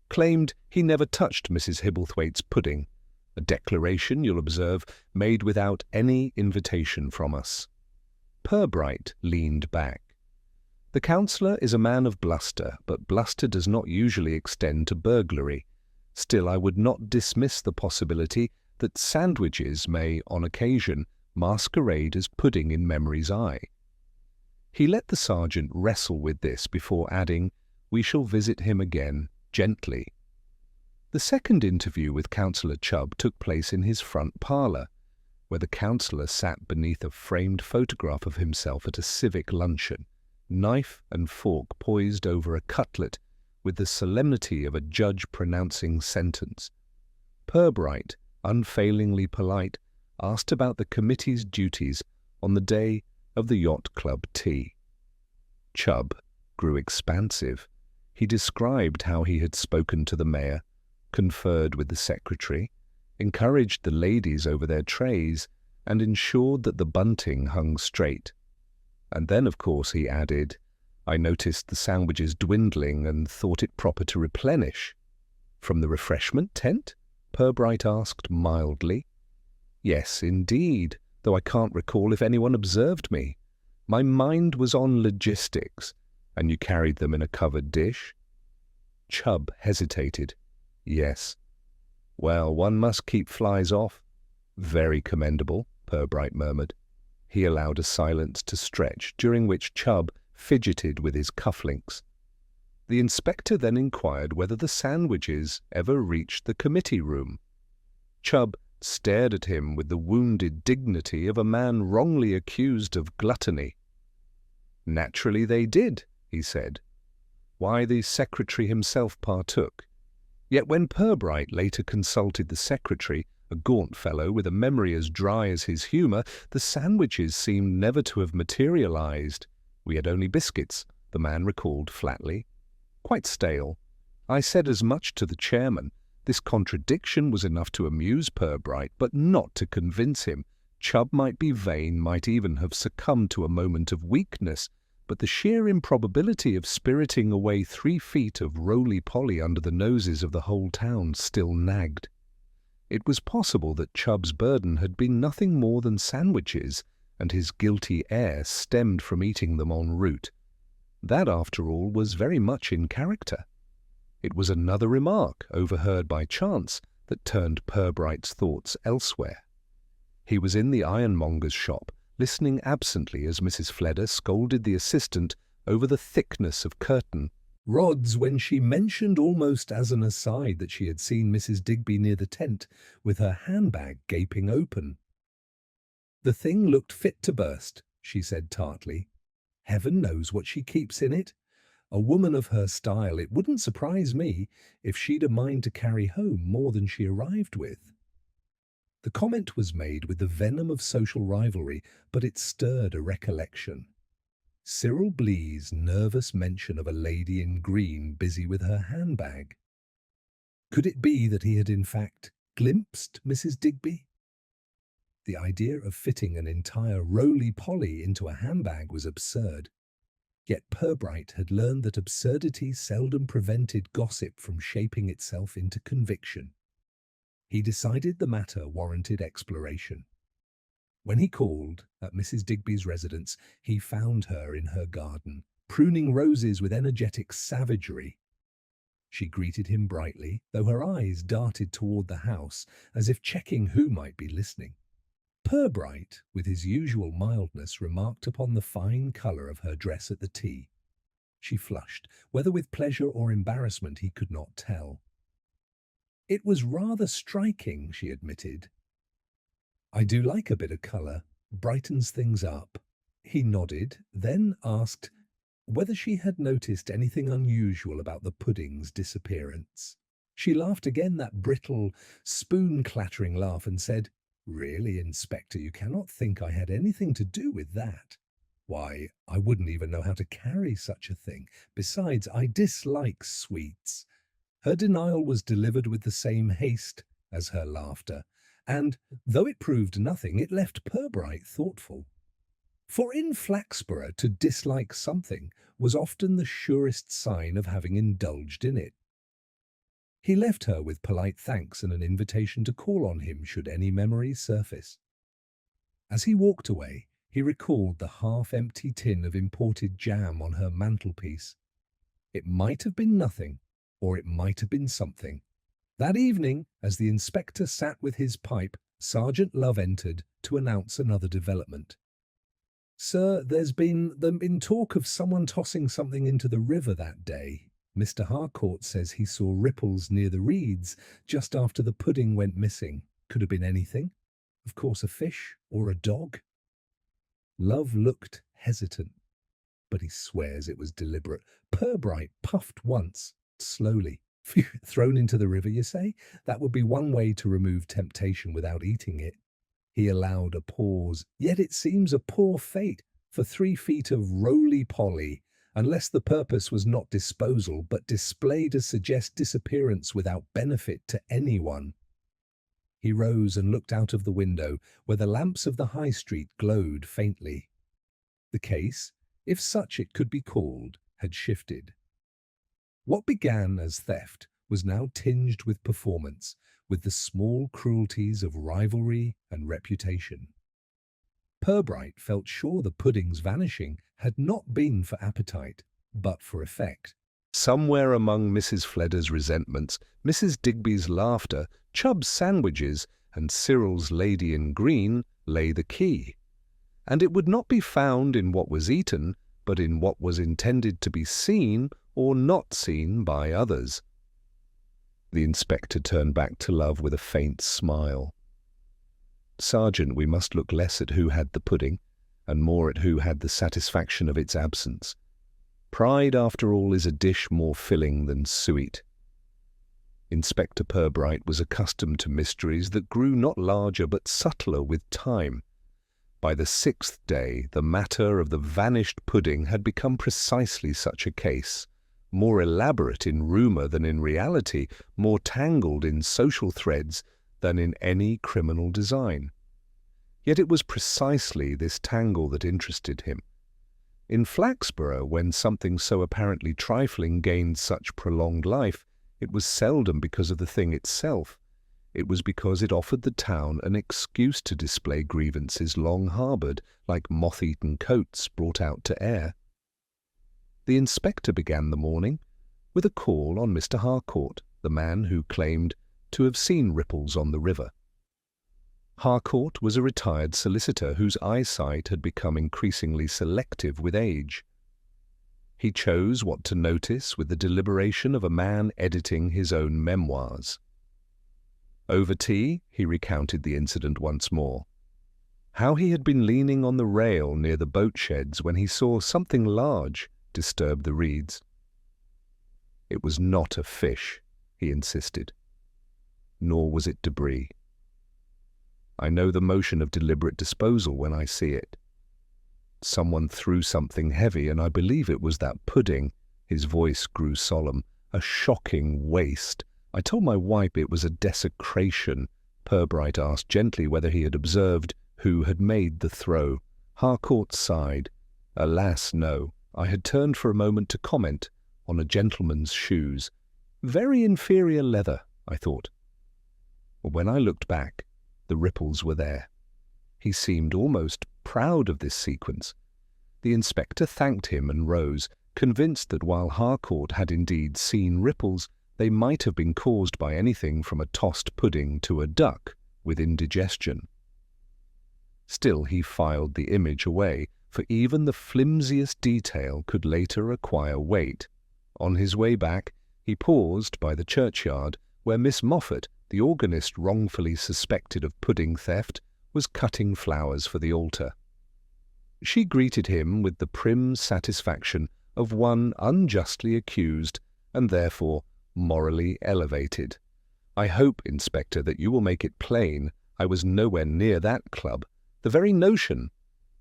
Claimed he never touched Mrs. Hibblethwaite's pudding. A declaration, you'll observe, made without any invitation from us. Purbright leaned back. The councillor is a man of bluster, but bluster does not usually extend to burglary. Still, I would not dismiss the possibility that sandwiches may, on occasion, masquerade as pudding in memory's eye. He let the sergeant wrestle with this before adding, "We shall visit him again, gently." The second interview with Councillor Chubb took place in his front parlour, where the councillor sat beneath a framed photograph of himself at a civic luncheon, knife and fork poised over a cutlet with the solemnity of a judge pronouncing sentence. Purbright, unfailingly polite, asked about the committee's duties on the day of the Yacht Club tea. Chubb grew expansive. He described how he had spoken to the mayor, conferred with the secretary, encouraged the ladies over their trays, and ensured that the bunting hung straight. And then, of course, he added, "I noticed the sandwiches dwindling and thought it proper to replenish." "From the refreshment tent?" Purbright asked mildly. "Yes, indeed, though I can't recall if anyone observed me. My mind was on logistics. And you carried them in a covered dish?" Chubb hesitated. "Yes." "Well, one must keep flies off." "Very commendable," Purbright murmured. He allowed a silence to stretch, during which Chubb fidgeted with his cufflinks. The inspector then inquired whether the sandwiches ever reached the committee room. Chubb stared at him with the wounded dignity of a man wrongly accused of gluttony. "Naturally they did," he said. "Why, the secretary himself partook." Yet when Purbright later consulted the secretary, a gaunt fellow with a memory as dry as his humour, the sandwiches seemed never to have materialized. "We had only biscuits," the man recalled flatly. "Quite stale." I said as much to the chairman. This contradiction was enough to amuse Purbright, but not to convince him. Chubb might be vain, might even have succumbed to a moment of weakness, but the sheer improbability of spiriting away 3 feet of roly-poly under the noses of the whole town still nagged. It was possible that Chubb's burden had been nothing more than sandwiches, and his guilty air stemmed from eating them en route. That, after all, was very much in character. It was another remark, overheard by chance, that turned Purbright's thoughts elsewhere. He was in the ironmonger's shop, listening absently as Mrs. Fleder scolded the assistant over the thickness of curtain rods when she mentioned almost as an aside that she had seen Mrs. Digby near the tent with her handbag gaping open. "The thing looked fit to burst," she said tartly. "Heaven knows what she keeps in it. A woman of her style, it wouldn't surprise me if she'd a mind to carry home more than she arrived with." The comment was made with the venom of social rivalry, but it stirred a recollection. Cyril Blee's nervous mention of a lady in green busy with her handbag. Could it be that he had in fact glimpsed Mrs. Digby? The idea of fitting an entire roly-poly into a handbag was absurd. Yet Purbright had learned that absurdity seldom prevented gossip from shaping itself into conviction. He decided the matter warranted exploration. When he called at Mrs. Digby's residence, he found her in her garden, pruning roses with energetic savagery. She greeted him brightly, though her eyes darted toward the house, as if checking who might be listening. Purbright, with his usual mildness, remarked upon the fine colour of her dress at the tea. She flushed, whether with pleasure or embarrassment he could not tell. "It was rather striking," she admitted. "I do like a bit of colour. Brightens things up." He nodded, then asked whether she had noticed anything unusual about the pudding's disappearance. She laughed again, that brittle, spoon-clattering laugh, and said, "Really, Inspector, you cannot think I had anything to do with that. Why, I wouldn't even know how to carry such a thing. Besides, I dislike sweets." Her denial was delivered with the same haste as her laughter, and, though it proved nothing, it left Purbright thoughtful. For in Flaxborough, to dislike something was often the surest sign of having indulged in it. He left her with polite thanks and an invitation to call on him should any memory surface. As he walked away, he recalled the half-empty tin of imported jam on her mantelpiece. It might have been nothing, or it might have been something. That evening, as the inspector sat with his pipe, Sergeant Love entered to announce another development. "Sir, there's been talk of someone tossing something into the river that day. Mr. Harcourt says he saw ripples near the reeds just after the pudding went missing. Could have been anything. Of course, a fish or a dog." Love looked hesitant, but he swears it was deliberate. Purbright puffed once, slowly. "Thrown into the river, you say? That would be one way to remove temptation without eating it." He allowed a pause. "Yet it seems a poor fate for 3 feet of roly-poly, unless the purpose was not disposal, but display to suggest disappearance without benefit to anyone." He rose and looked out of the window, where the lamps of the high street glowed faintly. The case, if such it could be called, had shifted. What began as theft was now tinged with performance, with the small cruelties of rivalry and reputation. Purbright felt sure the pudding's vanishing had not been for appetite, but for effect. Somewhere among Mrs. Fledder's resentments, Mrs. Digby's laughter, Chubb's sandwiches, and Cyril's lady in green lay the key. And it would not be found in what was eaten, but in what was intended to be seen or not seen by others. The inspector turned back to Love with a faint smile. "Sergeant, we must look less at who had the pudding, and more at who had the satisfaction of its absence. Pride, after all, is a dish more filling than suet." Inspector Purbright was accustomed to mysteries that grew not larger but subtler with time. By the 6th day, the matter of the vanished pudding had become precisely such a case, more elaborate in rumour than in reality, more tangled in social threads than in any criminal design. Yet it was precisely this tangle that interested him. In Flaxborough, when something so apparently trifling gained such prolonged life, it was seldom because of the thing itself. It was because it offered the town an excuse to display grievances long harboured, like moth-eaten coats brought out to air. The inspector began the morning with a call on Mr. Harcourt, the man who claimed to have seen ripples on the river. Harcourt was a retired solicitor whose eyesight had become increasingly selective with age. He chose what to notice with the deliberation of a man editing his own memoirs. Over tea, he recounted the incident once more. How he had been leaning on the rail near the boat sheds when he saw something large disturb the reeds. It was not a fish, he insisted, nor was it debris. I know the motion of deliberate disposal when I see it. Someone threw something heavy, and I believe it was that pudding. His voice grew solemn. A shocking waste. I told my wife it was a desecration. Purbright asked gently whether he had observed who had made the throw. Harcourt sighed. Alas, no. I had turned for a moment to comment on a gentleman's shoes. Very inferior leather, I thought. When I looked back, the ripples were there. He seemed almost proud of this sequence. The inspector thanked him and rose, convinced that while Harcourt had indeed seen ripples, they might have been caused by anything from a tossed pudding to a duck with indigestion. Still he filed the image away, for even the flimsiest detail could later acquire weight. On his way back, he paused by the churchyard, where Miss Moffat, the organist wrongfully suspected of pudding theft, was cutting flowers for the altar. She greeted him with the prim satisfaction of one unjustly accused, and therefore morally elevated. I hope, Inspector, that you will make it plain I was nowhere near that club. The very notion.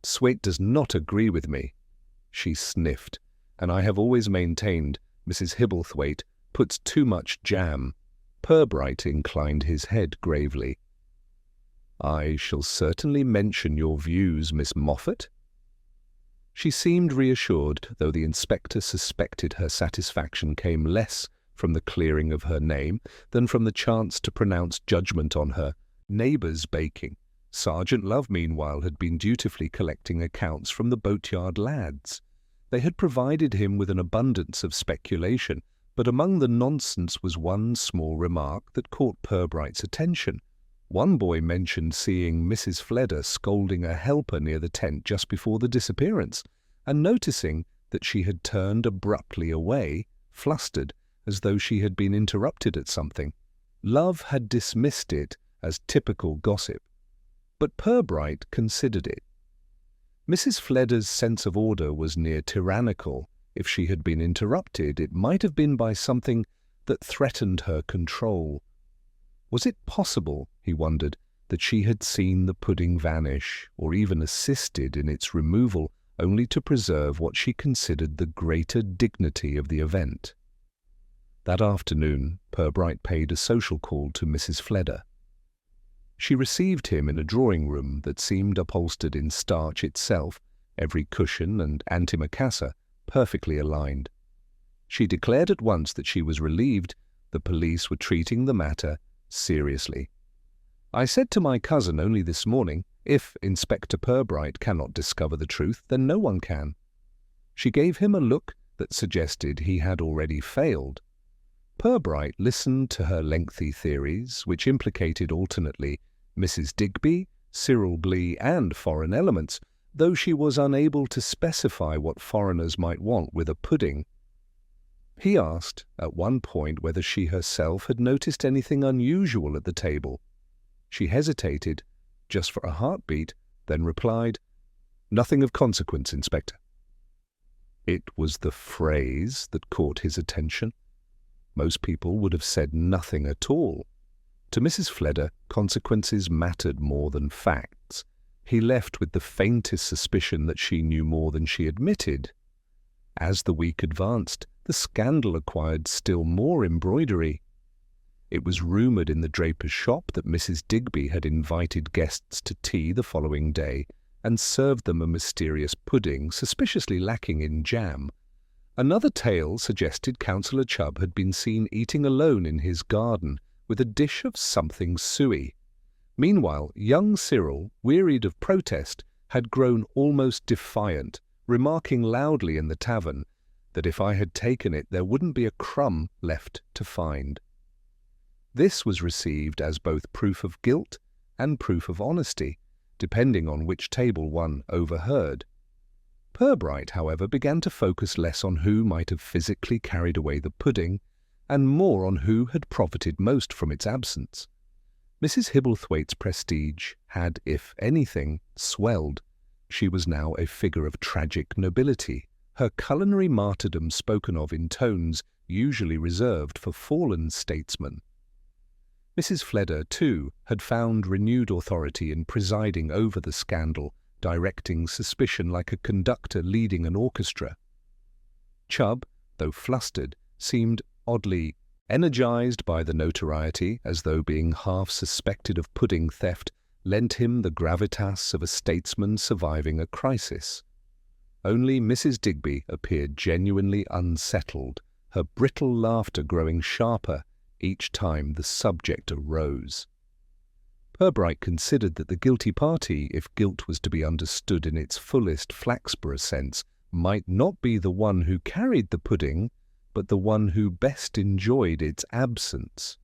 Swait does not agree with me." She sniffed, and I have always maintained Mrs. Hibblethwaite puts too much jam. Purbright inclined his head gravely. "I shall certainly mention your views, Miss Moffat." She seemed reassured, though the inspector suspected her satisfaction came less from the clearing of her name than from the chance to pronounce judgment on her neighbour's baking. Sergeant Love, meanwhile, had been dutifully collecting accounts from the boatyard lads. They had provided him with an abundance of speculation, but among the nonsense was one small remark that caught Purbright's attention. One boy mentioned seeing Mrs. Fleder scolding a helper near the tent just before the disappearance, and noticing that she had turned abruptly away, flustered, as though she had been interrupted at something. Love had dismissed it as typical gossip, but Purbright considered it. Mrs. Fleder's sense of order was near tyrannical. If she had been interrupted, it might have been by something that threatened her control. Was it possible, he wondered, that she had seen the pudding vanish, or even assisted in its removal, only to preserve what she considered the greater dignity of the event? That afternoon, Purbright paid a social call to Mrs. Fleder. She received him in a drawing-room that seemed upholstered in starch itself, every cushion and antimacassar perfectly aligned. She declared at once that she was relieved the police were treating the matter seriously. "I said to my cousin only this morning, if Inspector Purbright cannot discover the truth, then no one can." She gave him a look that suggested he had already failed. Purbright listened to her lengthy theories, which implicated alternately Mrs. Digby, Cyril Blee, and foreign elements, though she was unable to specify what foreigners might want with a pudding. He asked at one point whether she herself had noticed anything unusual at the table. She hesitated, just for a heartbeat, then replied, "Nothing of consequence, Inspector." It was the phrase that caught his attention. Most people would have said nothing at all. To Mrs. Fleder, consequences mattered more than facts. He left with the faintest suspicion that she knew more than she admitted. As the week advanced, the scandal acquired still more embroidery. It was rumoured in the draper's shop that Mrs. Digby had invited guests to tea the following day and served them a mysterious pudding suspiciously lacking in jam. Another tale suggested Councillor Chubb had been seen eating alone in his garden with a dish of something suey. Meanwhile, young Cyril, wearied of protest, had grown almost defiant, remarking loudly in the tavern that if I had taken it there wouldn't be a crumb left to find. This was received as both proof of guilt and proof of honesty, depending on which table one overheard. Purbright, however, began to focus less on who might have physically carried away the pudding, and more on who had profited most from its absence. Mrs. Hibblethwaite's prestige had, if anything, swelled. She was now a figure of tragic nobility, her culinary martyrdom spoken of in tones usually reserved for fallen statesmen. Mrs. Fleder, too, had found renewed authority in presiding over the scandal, directing suspicion like a conductor leading an orchestra. Chubb, though flustered, seemed oddly energized by the notoriety, as though being half suspected of pudding theft lent him the gravitas of a statesman surviving a crisis. Only Mrs. Digby appeared genuinely unsettled, her brittle laughter growing sharper each time the subject arose. Purbright considered that the guilty party, if guilt was to be understood in its fullest Flaxborough sense, might not be the one who carried the pudding, but the one who best enjoyed its absence.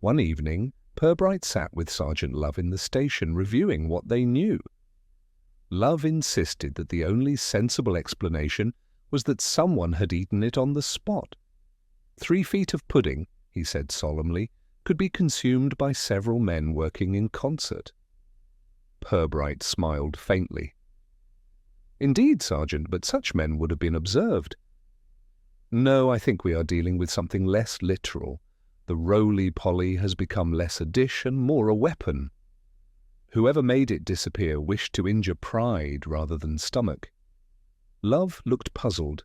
One evening, Purbright sat with Sergeant Love in the station, reviewing what they knew. Love insisted that the only sensible explanation was that someone had eaten it on the spot. 3 feet of pudding, he said solemnly, could be consumed by several men working in concert. Purbright smiled faintly. "Indeed, Sergeant, but such men would have been observed." No, I think we are dealing with something less literal. The roly-poly has become less a dish and more a weapon. Whoever made it disappear wished to injure pride rather than stomach. Love looked puzzled,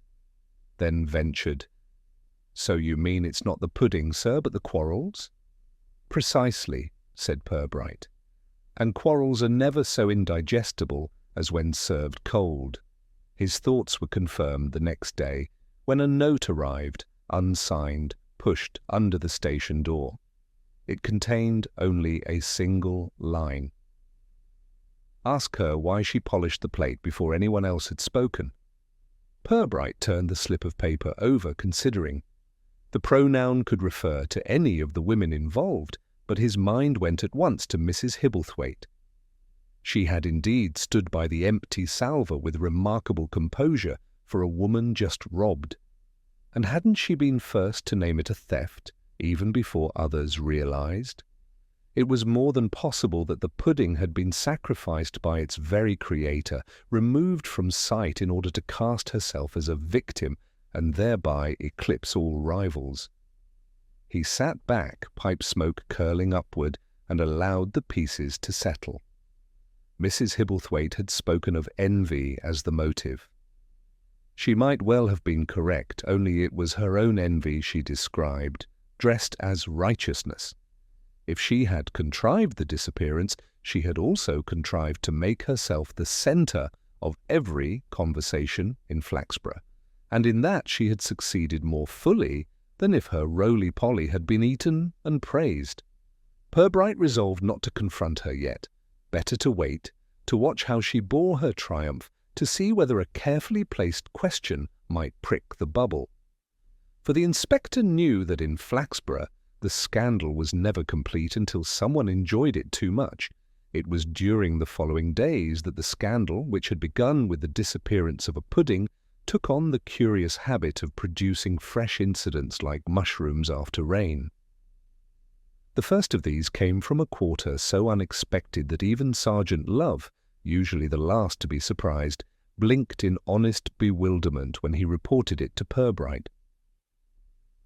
then ventured. So you mean it's not the pudding, sir, but the quarrels? Precisely, said Purbright. And quarrels are never so indigestible as when served cold. His thoughts were confirmed the next day when a note arrived, unsigned, pushed under the station door. It contained only a single line. Ask her why she polished the plate before anyone else had spoken. Purbright turned the slip of paper over, considering. The pronoun could refer to any of the women involved, but his mind went at once to Mrs. Hibblethwaite. She had indeed stood by the empty salver with remarkable composure for a woman just robbed. And hadn't she been first to name it a theft, even before others realized? It was more than possible that the pudding had been sacrificed by its very creator, removed from sight in order to cast herself as a victim and thereby eclipse all rivals. He sat back, pipe smoke curling upward, and allowed the pieces to settle. Mrs. Hibblethwaite had spoken of envy as the motive. She might well have been correct, only it was her own envy she described, dressed as righteousness. If she had contrived the disappearance, she had also contrived to make herself the centre of every conversation in Flaxborough, and in that she had succeeded more fully than if her roly-poly had been eaten and praised. Purbright resolved not to confront her yet, better to wait, to watch how she bore her triumph, to see whether a carefully placed question might prick the bubble. For the inspector knew that in Flaxborough the scandal was never complete until someone enjoyed it too much. It was during the following days that the scandal, which had begun with the disappearance of a pudding, took on the curious habit of producing fresh incidents like mushrooms after rain. The first of these came from a quarter so unexpected that even Sergeant Love, usually the last to be surprised, blinked in honest bewilderment when he reported it to Purbright.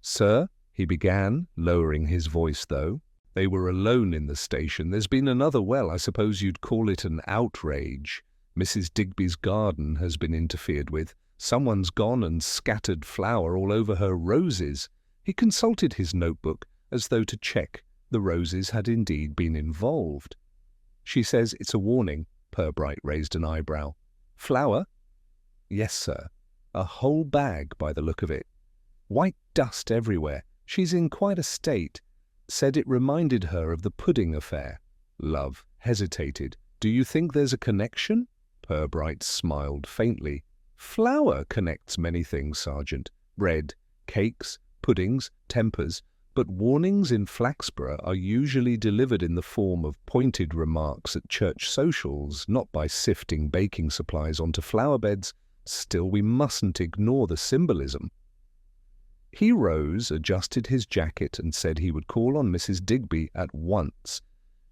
"Sir," he began, lowering his voice though, "they were alone in the station. There's been another, well, I suppose you'd call it an outrage. Mrs. Digby's garden has been interfered with. Someone's gone and scattered flour all over her roses." He consulted his notebook as though to check the roses had indeed been involved. "She says it's a warning." Purbright raised an eyebrow. "Flour?" "Yes, sir. A whole bag by the look of it. White dust everywhere. She's in quite a state. Said it reminded her of the pudding affair." Love hesitated. "Do you think there's a connection?" Purbright smiled faintly. "Flour connects many things, Sergeant. Bread, cakes, puddings, tempers. But warnings in Flaxborough are usually delivered in the form of pointed remarks at church socials, not by sifting baking supplies onto flower beds. Still, we mustn't ignore the symbolism." He rose, adjusted his jacket, and said he would call on Mrs. Digby at once.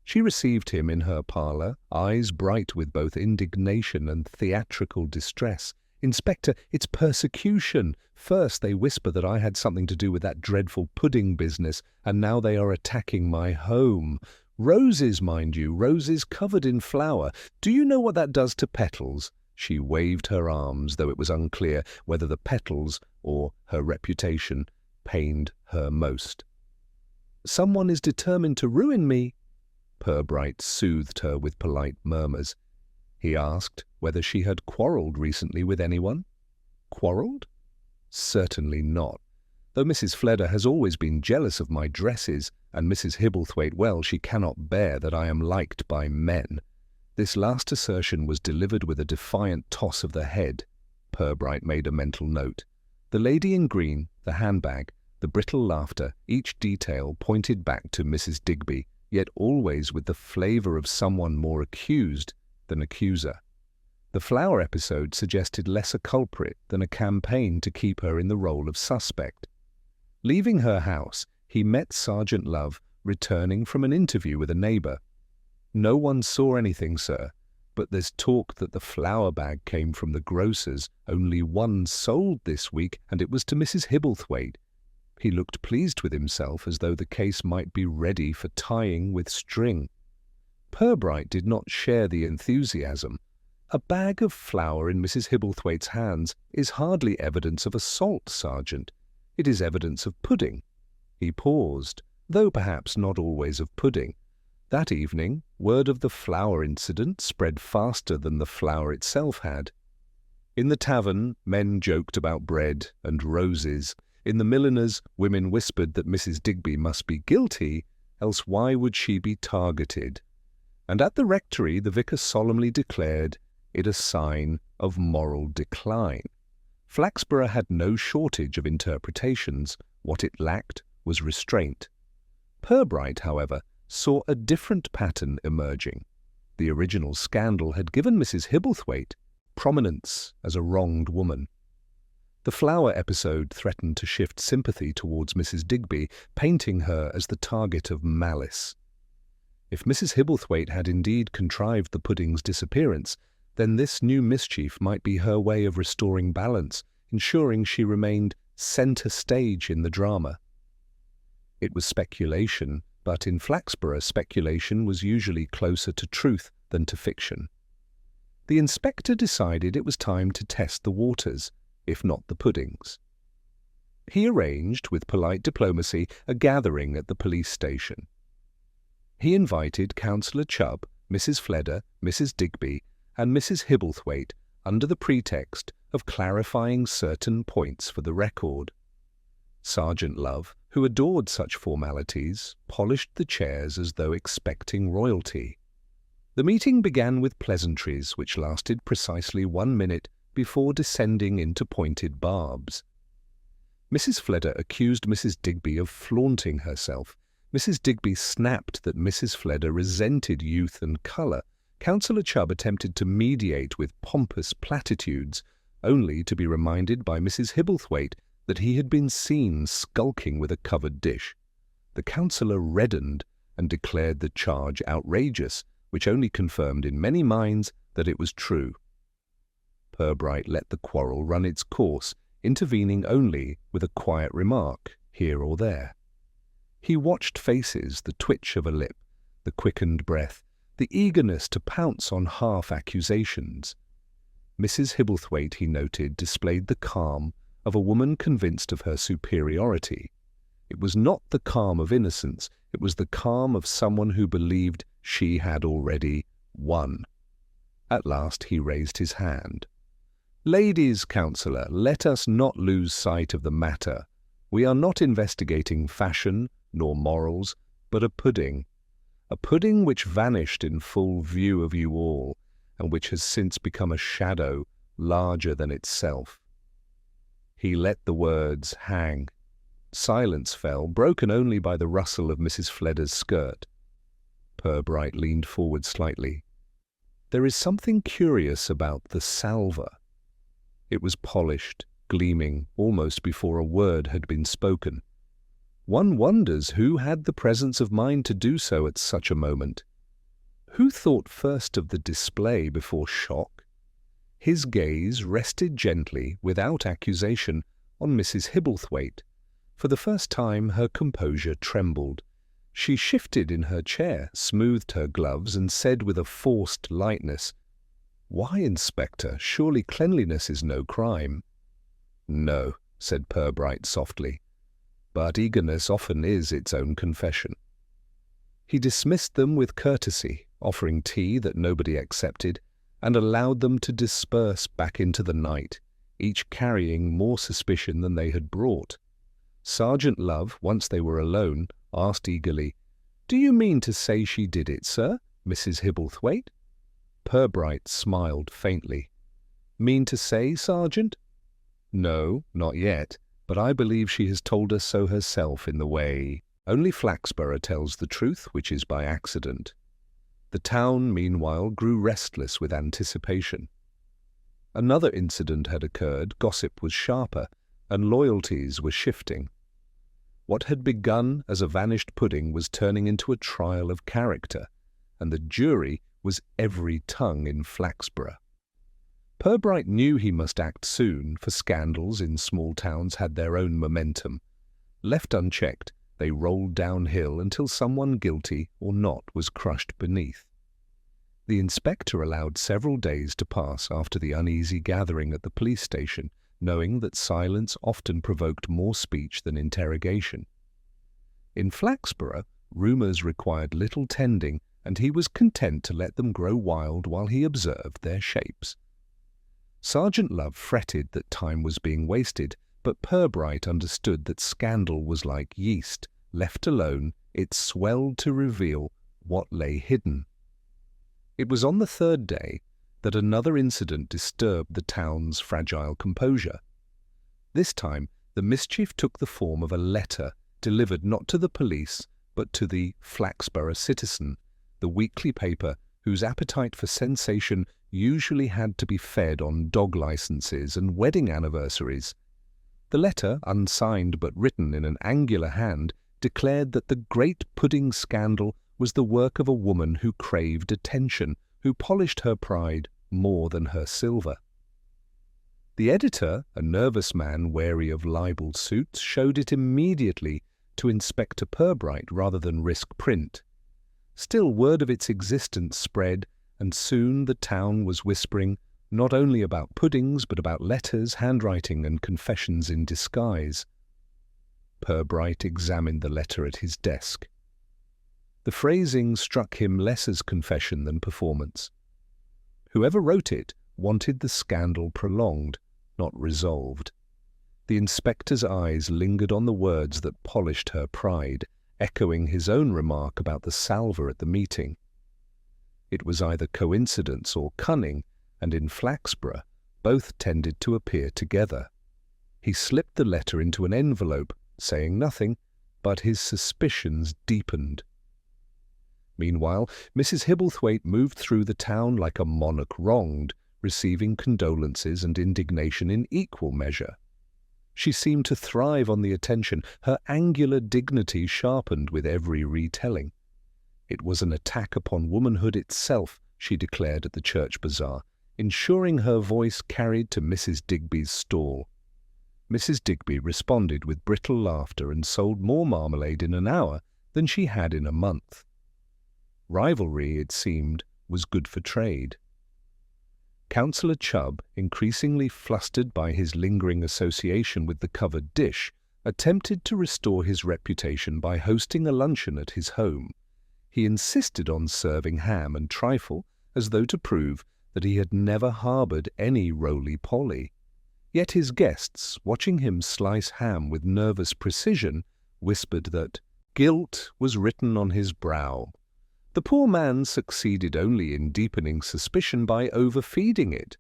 She received him in her parlour, eyes bright with both indignation and theatrical distress. "Inspector, it's persecution. First they whisper that I had something to do with that dreadful pudding business, and now they are attacking my home. Roses, mind you, roses covered in flour. Do you know what that does to petals?" She waved her arms, though it was unclear whether the petals or her reputation pained her most. "Someone is determined to ruin me." Purbright soothed her with polite murmurs. He asked whether she had quarrelled recently with anyone. "Quarrelled? Certainly not. Though Mrs. Fleder has always been jealous of my dresses, and Mrs. Hibblethwaite, well, she cannot bear that I am liked by men." This last assertion was delivered with a defiant toss of the head. Purbright made a mental note. The lady in green, the handbag, the brittle laughter, each detail pointed back to Mrs. Digby, yet always with the flavour of someone more accused than accuser. The flower episode suggested less a culprit than a campaign to keep her in the role of suspect. Leaving her house, he met Sergeant Love returning from an interview with a neighbour. "No one saw anything, sir. But there's talk that the flour bag came from the grocer's. Only one sold this week, and it was to Mrs. Hibblethwaite. He looked pleased with himself, as though the case might be ready for tying with string. Purbright did not share the enthusiasm. A bag of flour in Mrs. Hibblethwaite's hands is hardly evidence of assault, Sergeant. It is evidence of pudding. He paused, though perhaps not always of pudding. That evening, word of the flour incident spread faster than the flour itself had. In the tavern, men joked about bread and roses. In the milliner's, women whispered that Mrs. Digby must be guilty, else why would she be targeted? And at the rectory the vicar solemnly declared it a sign of moral decline. Flaxborough had no shortage of interpretations. What it lacked was restraint. Purbright, however, saw a different pattern emerging. The original scandal had given Mrs. Hibblethwaite prominence as a wronged woman. The flower episode threatened to shift sympathy towards Mrs. Digby, painting her as the target of malice. If Mrs. Hibblethwaite had indeed contrived the pudding's disappearance, then this new mischief might be her way of restoring balance, ensuring she remained centre stage in the drama. It was speculation, but in Flaxborough speculation was usually closer to truth than to fiction. The inspector decided it was time to test the waters, if not the puddings. He arranged, with polite diplomacy, a gathering at the police station. He invited Councillor Chubb, Mrs. Fleder, Mrs. Digby, and Mrs. Hibblethwaite under the pretext of clarifying certain points for the record. Sergeant Love, who adored such formalities, polished the chairs as though expecting royalty. The meeting began with pleasantries which lasted precisely 1 minute before descending into pointed barbs. Mrs. Fleder accused Mrs. Digby of flaunting herself. Mrs. Digby snapped that Mrs. Fleder resented youth and colour. Councillor Chubb attempted to mediate with pompous platitudes, only to be reminded by Mrs. Hibblethwaite that he had been seen skulking with a covered dish. The councillor reddened and declared the charge outrageous, which only confirmed in many minds that it was true. Purbright let the quarrel run its course, intervening only with a quiet remark here or there. He watched faces, the twitch of a lip, the quickened breath, the eagerness to pounce on half-accusations. Mrs. Hibblethwaite, he noted, displayed the calm of a woman convinced of her superiority. It was not the calm of innocence, it was the calm of someone who believed she had already won. At last he raised his hand. "Ladies, Councillor, let us not lose sight of the matter. We are not investigating fashion nor morals, but a pudding which vanished in full view of you all, and which has since become a shadow larger than itself." He let the words hang. Silence fell, broken only by the rustle of Mrs. Fleder's skirt. Purbright leaned forward slightly. "There is something curious about the salver." It was polished, gleaming, almost before a word had been spoken. One wonders who had the presence of mind to do so at such a moment. Who thought first of the display before shock? His gaze rested gently, without accusation, on Mrs. Hibblethwaite. For the first time her composure trembled. She shifted in her chair, smoothed her gloves, and said with a forced lightness, "Why, Inspector, surely cleanliness is no crime." "No," said Purbright softly, "but eagerness often is its own confession." He dismissed them with courtesy, offering tea that nobody accepted, and allowed them to disperse back into the night, each carrying more suspicion than they had brought. Sergeant Love, once they were alone, asked eagerly, "Do you mean to say she did it, sir, Mrs. Hibblethwaite?" Purbright smiled faintly. "Mean to say, Sergeant?" "No, not yet, but I believe she has told us so herself in the way. Only Flaxborough tells the truth, which is by accident." The town, meanwhile, grew restless with anticipation. Another incident had occurred, gossip was sharper, and loyalties were shifting. What had begun as a vanished pudding was turning into a trial of character, and the jury, was every tongue in Flaxborough. Purbright knew he must act soon, for scandals in small towns had their own momentum. Left unchecked, they rolled downhill until someone guilty or not was crushed beneath. The inspector allowed several days to pass after the uneasy gathering at the police station, knowing that silence often provoked more speech than interrogation. In Flaxborough, rumours required little tending, and he was content to let them grow wild while he observed their shapes. Sergeant Love fretted that time was being wasted, but Purbright understood that scandal was like yeast. Left alone, it swelled to reveal what lay hidden. It was on the third day that another incident disturbed the town's fragile composure. This time, the mischief took the form of a letter delivered not to the police, but to the Flaxborough Citizen, the weekly paper whose appetite for sensation usually had to be fed on dog licenses and wedding anniversaries. The letter, unsigned but written in an angular hand, declared that the great pudding scandal was the work of a woman who craved attention, who polished her pride more than her silver. The editor, a nervous man wary of libel suits, showed it immediately to Inspector Purbright rather than risk print. Still, word of its existence spread, and soon the town was whispering not only about puddings but about letters, handwriting, and confessions in disguise. Purbright examined the letter at his desk. The phrasing struck him less as confession than performance. Whoever wrote it wanted the scandal prolonged, not resolved. The inspector's eyes lingered on the words that polished her pride, echoing his own remark about the salver at the meeting. It was either coincidence or cunning, and in Flaxborough both tended to appear together. He slipped the letter into an envelope, saying nothing, but his suspicions deepened. Meanwhile, Mrs. Hibblethwaite moved through the town like a monarch wronged, receiving condolences and indignation in equal measure. She seemed to thrive on the attention, her angular dignity sharpened with every retelling. It was an attack upon womanhood itself, she declared at the church bazaar, ensuring her voice carried to Mrs. Digby's stall. Mrs. Digby responded with brittle laughter and sold more marmalade in an hour than she had in a month. Rivalry, it seemed, was good for trade. Councillor Chubb, increasingly flustered by his lingering association with the covered dish, attempted to restore his reputation by hosting a luncheon at his home. He insisted on serving ham and trifle, as though to prove that he had never harboured any roly-poly. Yet his guests, watching him slice ham with nervous precision, whispered that guilt was written on his brow. The poor man succeeded only in deepening suspicion by overfeeding it.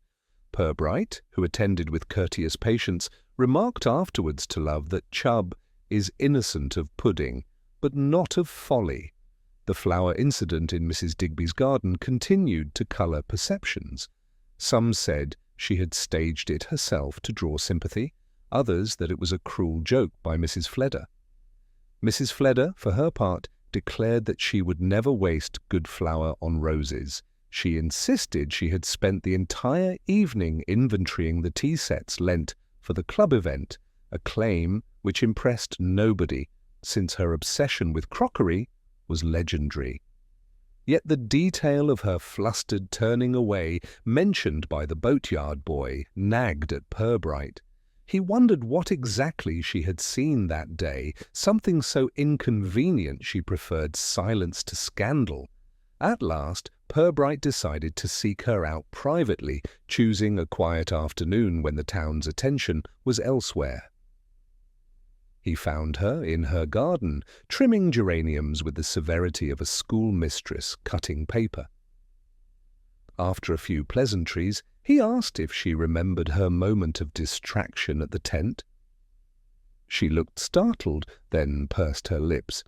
Purbright, who attended with courteous patience, remarked afterwards to Love that Chubb is innocent of pudding, but not of folly. The flower incident in Mrs. Digby's garden continued to colour perceptions. Some said she had staged it herself to draw sympathy, others that it was a cruel joke by Mrs. Fledder. Mrs. Fledder, for her part, declared that she would never waste good flour on roses. She insisted she had spent the entire evening inventorying the tea sets lent for the club event, a claim which impressed nobody, since her obsession with crockery was legendary. Yet the detail of her flustered turning away, mentioned by the boatyard boy, nagged at Purbright. He wondered what exactly she had seen that day, something so inconvenient she preferred silence to scandal. At last, Purbright decided to seek her out privately, choosing a quiet afternoon when the town's attention was elsewhere. He found her in her garden, trimming geraniums with the severity of a schoolmistress cutting paper. After a few pleasantries, he asked if she remembered her moment of distraction at the tent. She looked startled, then pursed her lips.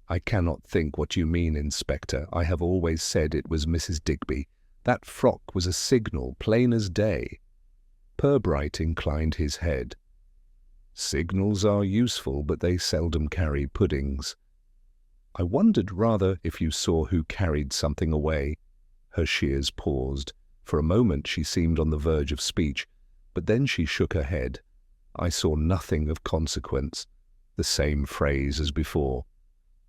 "I cannot think what you mean, Inspector. I have always said it was Mrs. Digby. That frock was a signal, plain as day." Purbright inclined his head. "Signals are useful, but they seldom carry puddings. I wondered rather if you saw who carried something away." Her shears paused. For a moment she seemed on the verge of speech, but then she shook her head. I saw nothing of consequence. The same phrase as before.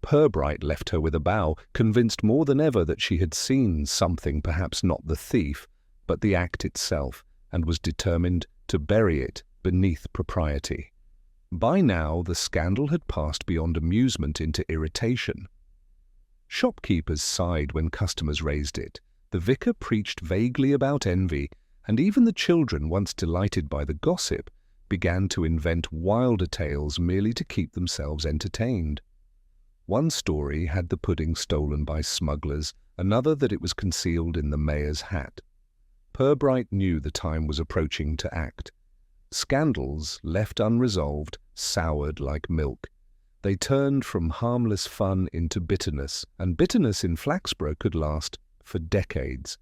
Purbright left her with a bow, convinced more than ever that she had seen something, perhaps not the thief, but the act itself, and was determined to bury it beneath propriety. By now the scandal had passed beyond amusement into irritation. Shopkeepers sighed when customers raised it. The vicar preached vaguely about envy, and even the children, once delighted by the gossip, began to invent wilder tales merely to keep themselves entertained. One story had the pudding stolen by smugglers, another that it was concealed in the mayor's hat. Purbright knew the time was approaching to act. Scandals, left unresolved, soured like milk. They turned from harmless fun into bitterness, and bitterness in Flaxborough could last for decades.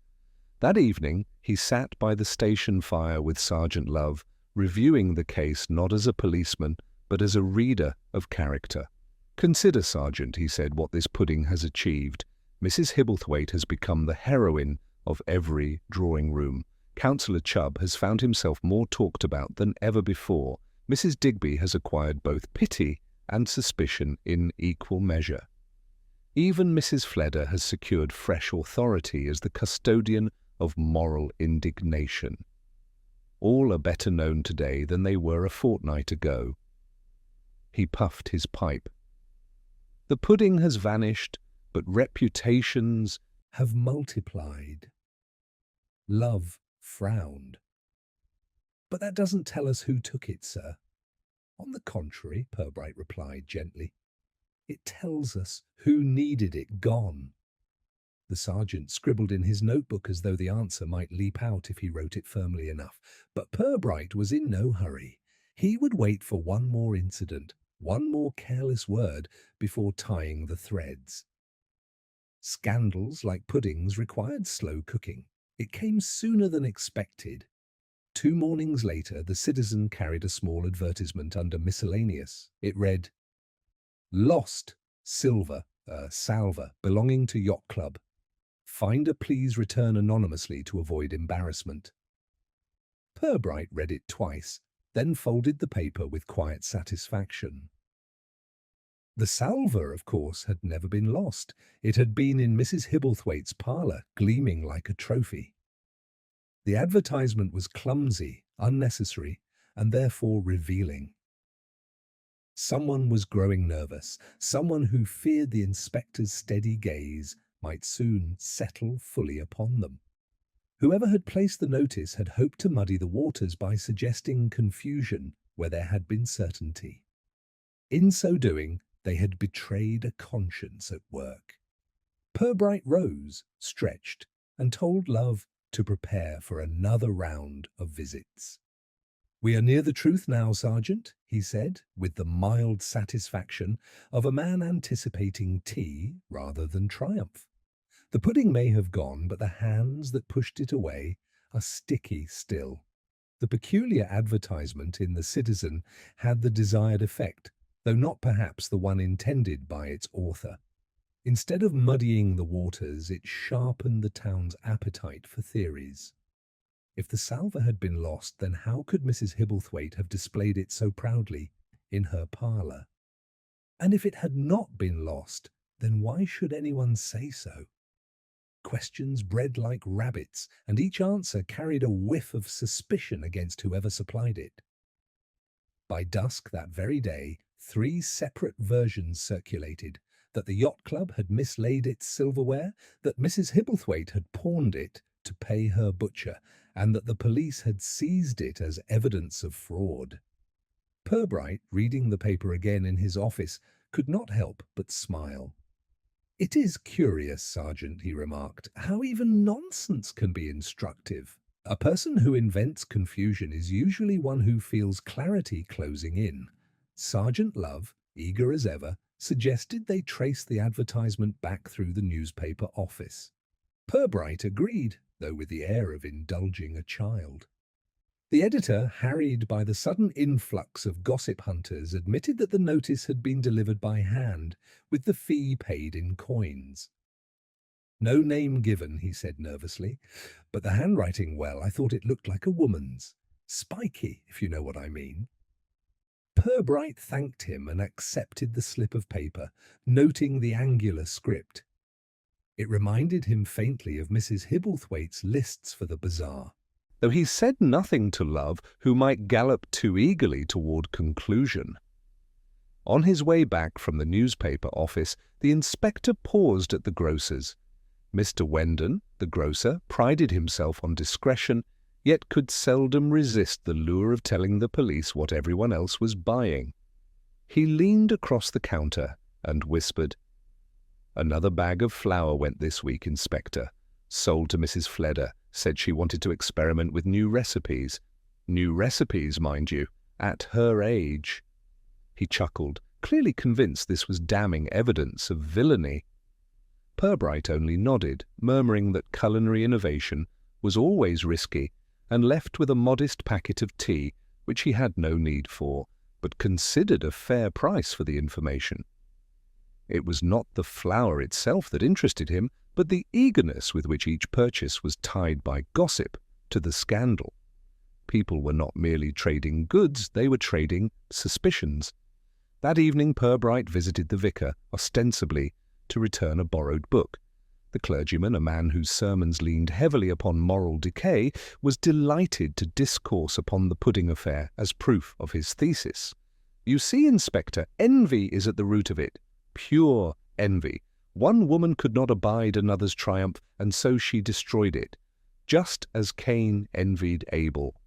That evening he sat by the station fire with Sergeant Love, reviewing the case not as a policeman, but as a reader of character. "Consider, Sergeant," he said, "what this pudding has achieved. Mrs. Hibblethwaite has become the heroine of every drawing-room. Councillor Chubb has found himself more talked about than ever before. Mrs. Digby has acquired both pity and suspicion in equal measure. Even Mrs. Fleder has secured fresh authority as the custodian of moral indignation. All are better known today than they were a fortnight ago." He puffed his pipe. "The pudding has vanished, but reputations have multiplied." Love frowned. "But that doesn't tell us who took it, sir." "On the contrary," Purbright replied gently, "it tells us who needed it gone." The sergeant scribbled in his notebook as though the answer might leap out if he wrote it firmly enough. But Purbright was in no hurry. He would wait for one more incident, one more careless word, before tying the threads. Scandals, like puddings, required slow cooking. It came sooner than expected. 2 mornings later, the Citizen carried a small advertisement under miscellaneous. It read, "Lost silver, salver belonging to Yacht Club. Finder please return anonymously to avoid embarrassment." Purbright read it twice, then folded the paper with quiet satisfaction. The salver, of course, had never been lost. It had been in Mrs. Hibblethwaite's parlour, gleaming like a trophy. The advertisement was clumsy, unnecessary, and therefore revealing. Someone was growing nervous, someone who feared the inspector's steady gaze might soon settle fully upon them. Whoever had placed the notice had hoped to muddy the waters by suggesting confusion where there had been certainty. In so doing, they had betrayed a conscience at work. Purbright rose, stretched, and told Love to prepare for another round of visits. "We are near the truth now, Sergeant," he said, with the mild satisfaction of a man anticipating tea rather than triumph. "The pudding may have gone, but the hands that pushed it away are sticky still." The peculiar advertisement in the Citizen had the desired effect, though not perhaps the one intended by its author. Instead of muddying the waters, it sharpened the town's appetite for theories. If the salver had been lost, then how could Mrs. Hibblethwaite have displayed it so proudly in her parlour? And if it had not been lost, then why should anyone say so? Questions bred like rabbits, and each answer carried a whiff of suspicion against whoever supplied it. By dusk that very day, 3 separate versions circulated: that the Yacht Club had mislaid its silverware, that Mrs. Hibblethwaite had pawned it to pay her butcher, and that the police had seized it as evidence of fraud. Purbright, reading the paper again in his office, could not help but smile. "It is curious, Sergeant," he remarked, "how even nonsense can be instructive. A person who invents confusion is usually one who feels clarity closing in." Sergeant Love, eager as ever, suggested they trace the advertisement back through the newspaper office. Purbright agreed, though with the air of indulging a child. The editor, harried by the sudden influx of gossip hunters, admitted that the notice had been delivered by hand, with the fee paid in coins. No name given, he said nervously, but the handwriting, well, I thought it looked like a woman's. Spiky, if you know what I mean. Purbright thanked him and accepted the slip of paper, noting the angular script. It reminded him faintly of Mrs. Hibblethwaite's lists for the bazaar, though he said nothing to Love, who might gallop too eagerly toward conclusion. On his way back from the newspaper office, the inspector paused at the grocer's. Mr. Wendon, the grocer, prided himself on discretion, yet could seldom resist the lure of telling the police what everyone else was buying. He leaned across the counter and whispered, "Another bag of flour went this week, Inspector. Sold to Mrs. Fleder. Said she wanted to experiment with new recipes. New recipes, mind you, at her age." He chuckled, clearly convinced this was damning evidence of villainy. Purbright only nodded, murmuring that culinary innovation was always risky, and left with a modest packet of tea, which he had no need for, but considered a fair price for the information. It was not the flour itself that interested him, but the eagerness with which each purchase was tied by gossip to the scandal. People were not merely trading goods, they were trading suspicions. That evening Purbright visited the vicar, ostensibly to return a borrowed book. The clergyman, a man whose sermons leaned heavily upon moral decay, was delighted to discourse upon the pudding affair as proof of his thesis. "You see, Inspector, envy is at the root of it. Pure envy. One woman could not abide another's triumph, and so she destroyed it, just as Cain envied Abel."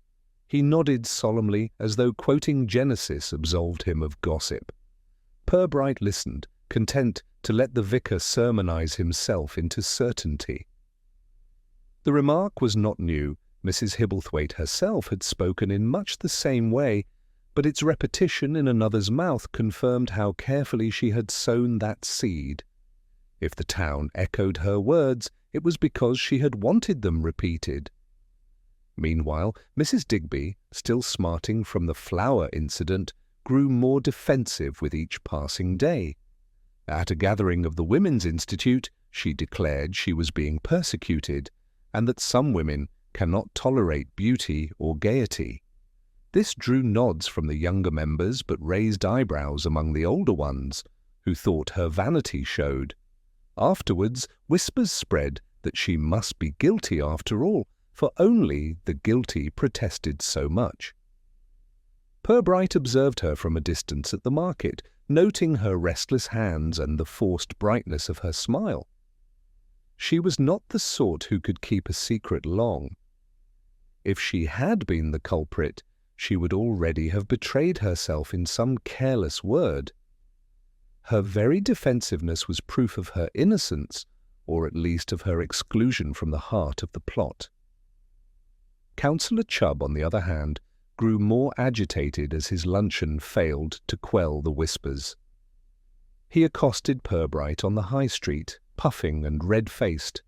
He nodded solemnly, as though quoting Genesis absolved him of gossip. Purbright listened, content to let the vicar sermonize himself into certainty. The remark was not new. Mrs. Hibblethwaite herself had spoken in much the same way, but its repetition in another's mouth confirmed how carefully she had sown that seed. If the town echoed her words, it was because she had wanted them repeated. Meanwhile, Mrs. Digby, still smarting from the flour incident, grew more defensive with each passing day. At a gathering of the Women's Institute, she declared she was being persecuted, and that some women cannot tolerate beauty or gaiety. This drew nods from the younger members, but raised eyebrows among the older ones, who thought her vanity showed. Afterwards, whispers spread that she must be guilty after all, for only the guilty protested so much. Purbright observed her from a distance at the market, noting her restless hands and the forced brightness of her smile. She was not the sort who could keep a secret long. If she had been the culprit, she would already have betrayed herself in some careless word. Her very defensiveness was proof of her innocence, or at least of her exclusion from the heart of the plot. Councillor Chubb, on the other hand, grew more agitated as his luncheon failed to quell the whispers. He accosted Purbright on the high street, puffing and red-faced.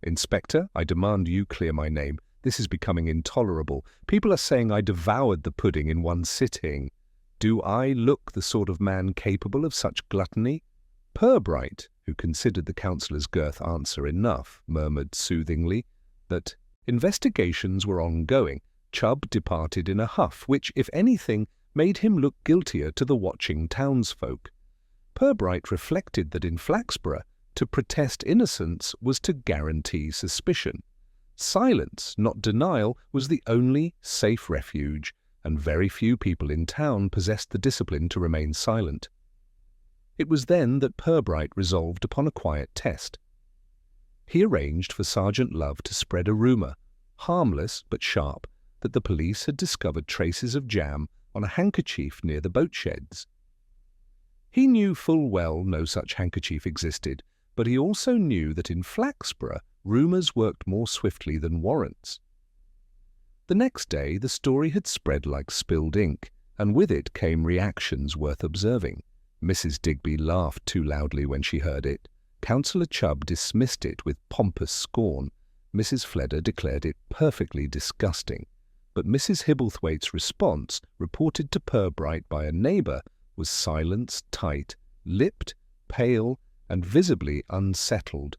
"Inspector, I demand you clear my name. This is becoming intolerable. People are saying I devoured the pudding in one sitting. Do I look the sort of man capable of such gluttony?" Purbright, who considered the councillor's girth answer enough, murmured soothingly that investigations were ongoing. Chubb departed in a huff, which, if anything, made him look guiltier to the watching townsfolk. Purbright reflected that in Flaxborough, to protest innocence was to guarantee suspicion. Silence, not denial, was the only safe refuge, and very few people in town possessed the discipline to remain silent. It was then that Purbright resolved upon a quiet test. He arranged for Sergeant Love to spread a rumour, harmless but sharp, that the police had discovered traces of jam on a handkerchief near the boat sheds. He knew full well no such handkerchief existed, but he also knew that in Flaxborough rumours worked more swiftly than warrants. The next day the story had spread like spilled ink, and with it came reactions worth observing. Mrs. Digby laughed too loudly when she heard it. Councillor Chubb dismissed it with pompous scorn. Mrs. Fleder declared it perfectly disgusting. But Mrs. Hibblethwaite's response, reported to Purbright by a neighbour, was silence tight, lipped, pale, and visibly unsettled.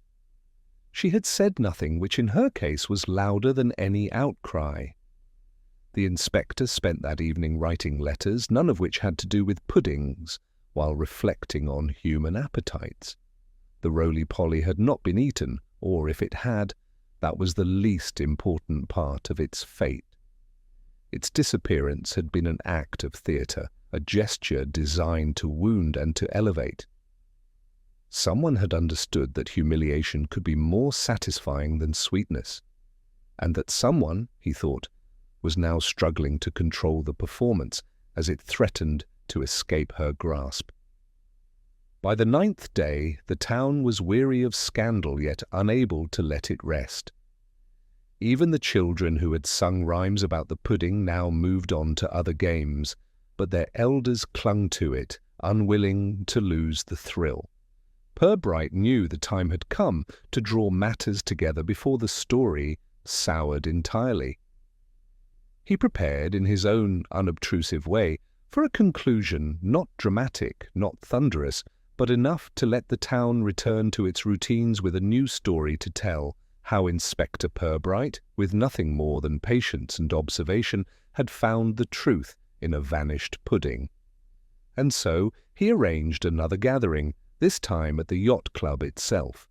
she had said nothing which in her case was louder than any outcry. The inspector spent that evening writing letters, none of which had to do with puddings, while reflecting on human appetites. The roly-poly had not been eaten, or if it had, that was the least important part of its fate. Its disappearance had been an act of theatre, a gesture designed to wound and to elevate. Someone had understood that humiliation could be more satisfying than sweetness, and that someone, he thought, was now struggling to control the performance as it threatened to escape her grasp. By the 9th day, the town was weary of scandal, yet unable to let it rest. Even the children who had sung rhymes about the pudding now moved on to other games, but their elders clung to it, unwilling to lose the thrill. Purbright knew the time had come to draw matters together before the story soured entirely. He prepared, in his own unobtrusive way, for a conclusion not dramatic, not thunderous, but enough to let the town return to its routines with a new story to tell, how Inspector Purbright, with nothing more than patience and observation, had found the truth in a vanished pudding. And so he arranged another gathering, this time at the Yacht Club itself.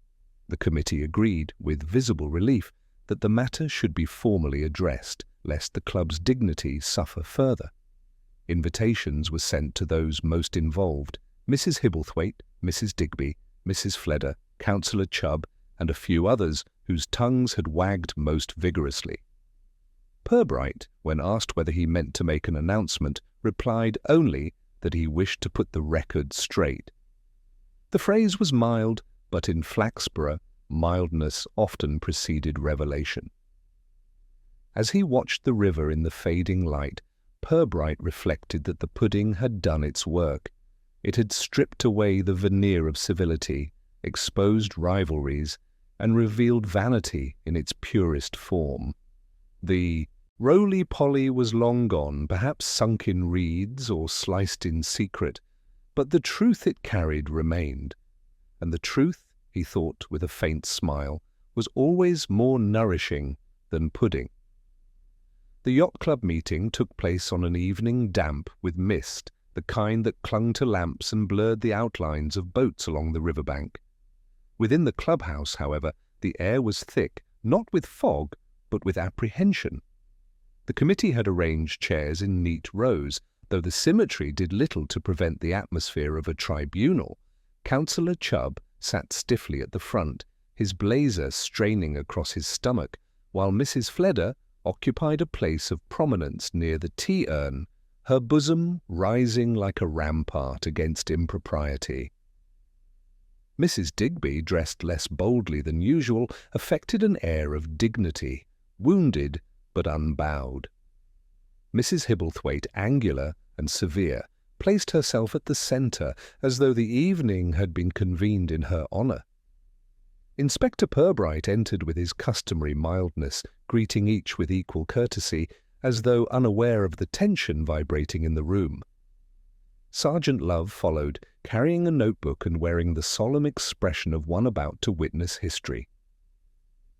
The committee agreed, with visible relief, that the matter should be formally addressed, lest the club's dignity suffer further. Invitations were sent to those most involved: Mrs. Hibblethwaite, Mrs. Digby, Mrs. Fleder, Councillor Chubb, and a few others whose tongues had wagged most vigorously. Purbright, when asked whether he meant to make an announcement, replied only that he wished to put the record straight. The phrase was mild, but in Flaxborough, mildness often preceded revelation. As he watched the river in the fading light, Purbright reflected that the pudding had done its work. It had stripped away the veneer of civility, exposed rivalries, and revealed vanity in its purest form. The roly-poly was long gone, perhaps sunk in reeds or sliced in secret, but the truth it carried remained. And the truth, he thought with a faint smile, was always more nourishing than pudding. The Yacht Club meeting took place on an evening damp with mist, the kind that clung to lamps and blurred the outlines of boats along the riverbank. Within the clubhouse, however, the air was thick, not with fog, but with apprehension. The committee had arranged chairs in neat rows, though the symmetry did little to prevent the atmosphere of a tribunal. Councillor Chubb sat stiffly at the front, his blazer straining across his stomach, while Mrs. Fleder occupied a place of prominence near the tea-urn, her bosom rising like a rampart against impropriety. Mrs. Digby, dressed less boldly than usual, affected an air of dignity, wounded but unbowed. Mrs. Hibblethwaite, angular and severe, placed herself at the centre, as though the evening had been convened in her honour. Inspector Purbright entered with his customary mildness, greeting each with equal courtesy, as though unaware of the tension vibrating in the room. Sergeant Love followed, carrying a notebook and wearing the solemn expression of one about to witness history.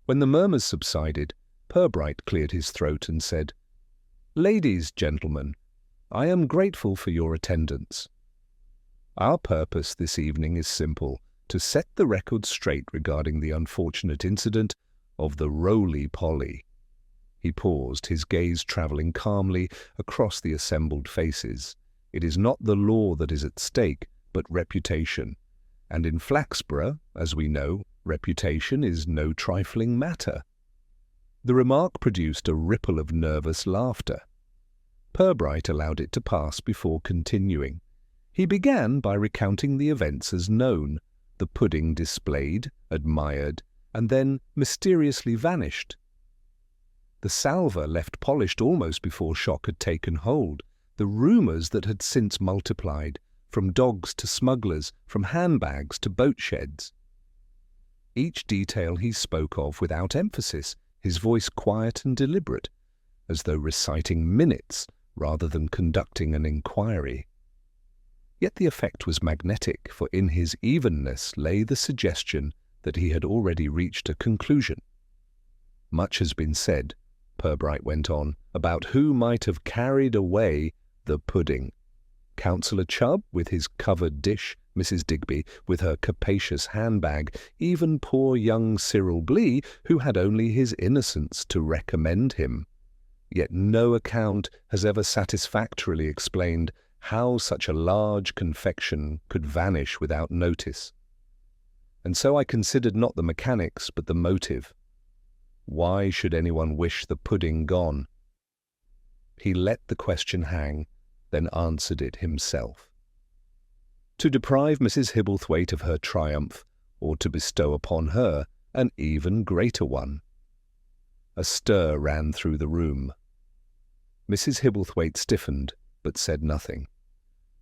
When the murmurs subsided, Purbright cleared his throat and said, "Ladies, gentlemen, I am grateful for your attendance. Our purpose this evening is simple, to set the record straight regarding the unfortunate incident of the roly-poly." He paused, his gaze travelling calmly across the assembled faces. It is not the law that is at stake, but reputation. And in Flaxborough, as we know, reputation is no trifling matter. The remark produced a ripple of nervous laughter. Purbright allowed it to pass before continuing. He began by recounting the events as known, the pudding displayed, admired, and then mysteriously vanished. The salver left polished almost before shock had taken hold, the rumours that had since multiplied, from dogs to smugglers, from handbags to boat sheds. Each detail he spoke of without emphasis, his voice quiet and deliberate, as though reciting minutes rather than conducting an inquiry. Yet the effect was magnetic, for in his evenness lay the suggestion that he had already reached a conclusion. Much has been said, Purbright went on, about who might have carried away the pudding. Councillor Chubb with his covered dish, Mrs. Digby with her capacious handbag, even poor young Cyril Blee, who had only his innocence to recommend him. Yet no account has ever satisfactorily explained how such a large confection could vanish without notice. And so I considered not the mechanics, but the motive. Why should anyone wish the pudding gone? He let the question hang, then answered it himself. To deprive Mrs. Hibblethwaite of her triumph, or to bestow upon her an even greater one. A stir ran through the room. Mrs. Hibblethwaite stiffened, but said nothing.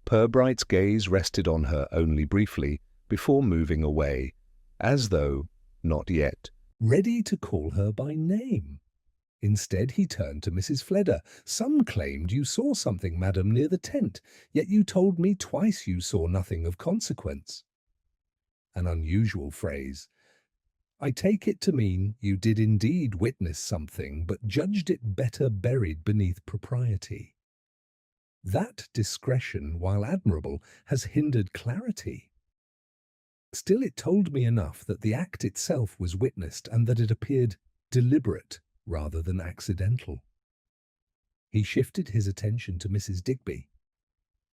Purbright's gaze rested on her only briefly, before moving away, as though, not yet, ready to call her by name. Instead, he turned to Mrs. Fleder. "Some claimed you saw something, madam, near the tent, yet you told me twice you saw nothing of consequence." An unusual phrase. I take it to mean you did indeed witness something, but judged it better buried beneath propriety. That discretion, while admirable, has hindered clarity. Still, it told me enough that the act itself was witnessed and that it appeared deliberate rather than accidental. He shifted his attention to Mrs. Digby.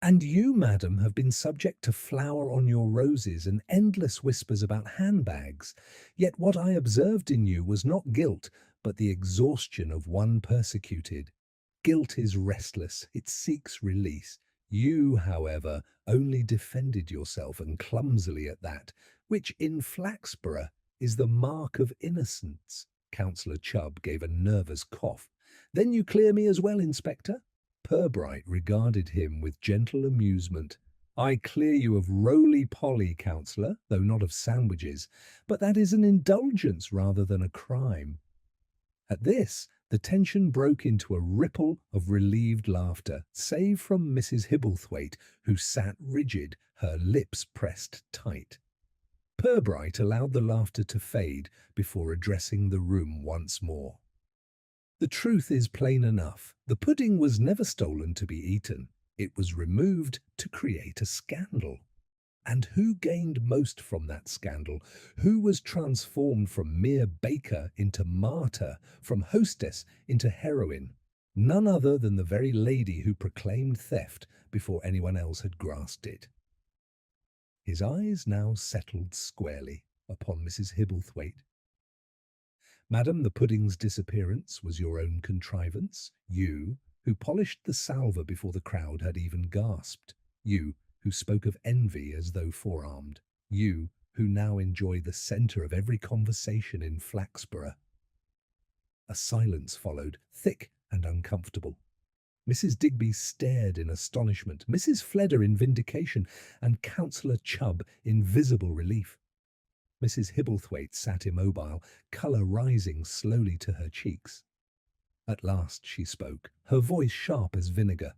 "And you, madam, have been subject to flower on your roses and endless whispers about handbags. Yet what I observed in you was not guilt, but the exhaustion of one persecuted. Guilt is restless, it seeks release. You, however, only defended yourself, and clumsily at that, which in Flaxborough is the mark of innocence." Councillor Chubb gave a nervous cough. "Then you clear me as well, Inspector?" Purbright regarded him with gentle amusement. "I clear you of roly-poly, Councillor, though not of sandwiches, but that is an indulgence rather than a crime." At this, the tension broke into a ripple of relieved laughter, save from Mrs. Hibblethwaite, who sat rigid, her lips pressed tight. Purbright allowed the laughter to fade before addressing the room once more. "The truth is plain enough. The pudding was never stolen to be eaten. It was removed to create a scandal. And who gained most from that scandal? Who was transformed from mere baker into martyr, from hostess into heroine? None other than the very lady who proclaimed theft before anyone else had grasped it." His eyes now settled squarely upon Mrs. Hibblethwaite. "Madam, the pudding's disappearance was your own contrivance. You, who polished the salver before the crowd had even gasped. You, who spoke of envy as though forearmed. You, who now enjoy the centre of every conversation in Flaxborough." A silence followed, thick and uncomfortable. Mrs. Digby stared in astonishment, Mrs. Fleder in vindication, and Councillor Chubb in visible relief. Mrs. Hibblethwaite sat immobile, colour rising slowly to her cheeks. At last she spoke, her voice sharp as vinegar.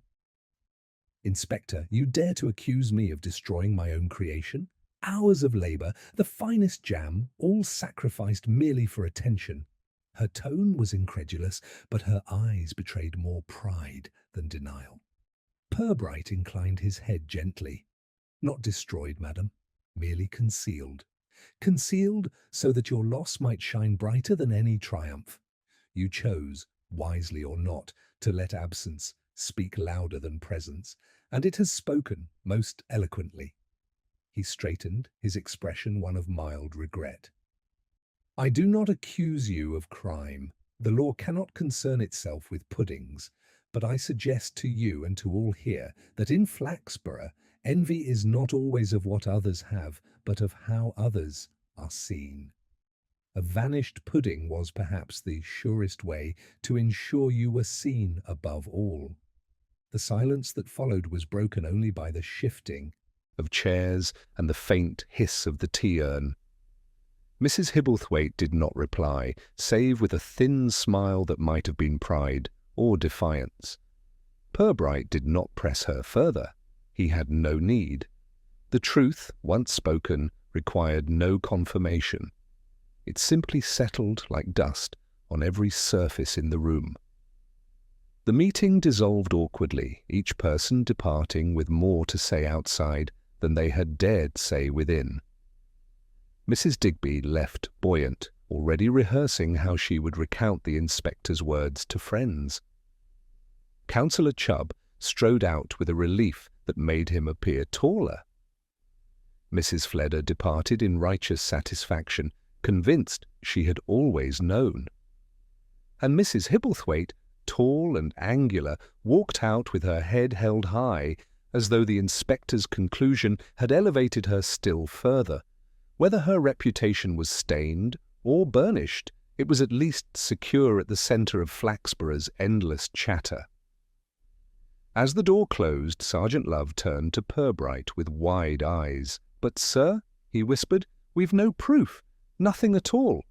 "Inspector, you dare to accuse me of destroying my own creation? Hours of labour, the finest jam, all sacrificed merely for attention." Her tone was incredulous, but her eyes betrayed more pride than denial. Purbright inclined his head gently. "Not destroyed, madam, merely concealed. Concealed so that your loss might shine brighter than any triumph. You chose, wisely or not, to let absence speak louder than presence, and it has spoken most eloquently." He straightened, his expression one of mild regret. "I do not accuse you of crime. The law cannot concern itself with puddings, but I suggest to you and to all here that in Flaxborough, envy is not always of what others have, but of how others are seen. A vanished pudding was perhaps the surest way to ensure you were seen above all." The silence that followed was broken only by the shifting of chairs and the faint hiss of the tea-urn. Mrs. Hibblethwaite did not reply, save with a thin smile that might have been pride or defiance. Purbright did not press her further. He had no need. The truth, once spoken, required no confirmation. It simply settled like dust on every surface in the room. The meeting dissolved awkwardly, each person departing with more to say outside than they had dared say within. Mrs. Digby left buoyant, already rehearsing how she would recount the inspector's words to friends. Councillor Chubb strode out with a relief that made him appear taller. Mrs. Fleder departed in righteous satisfaction, convinced she had always known. And Mrs. Hibblethwaite, tall and angular, walked out with her head held high, as though the inspector's conclusion had elevated her still further. Whether her reputation was stained or burnished, it was at least secure at the centre of Flaxborough's endless chatter. As the door closed, Sergeant Love turned to Purbright with wide eyes. "But, sir," he whispered, "we've no proof. Nothing at all."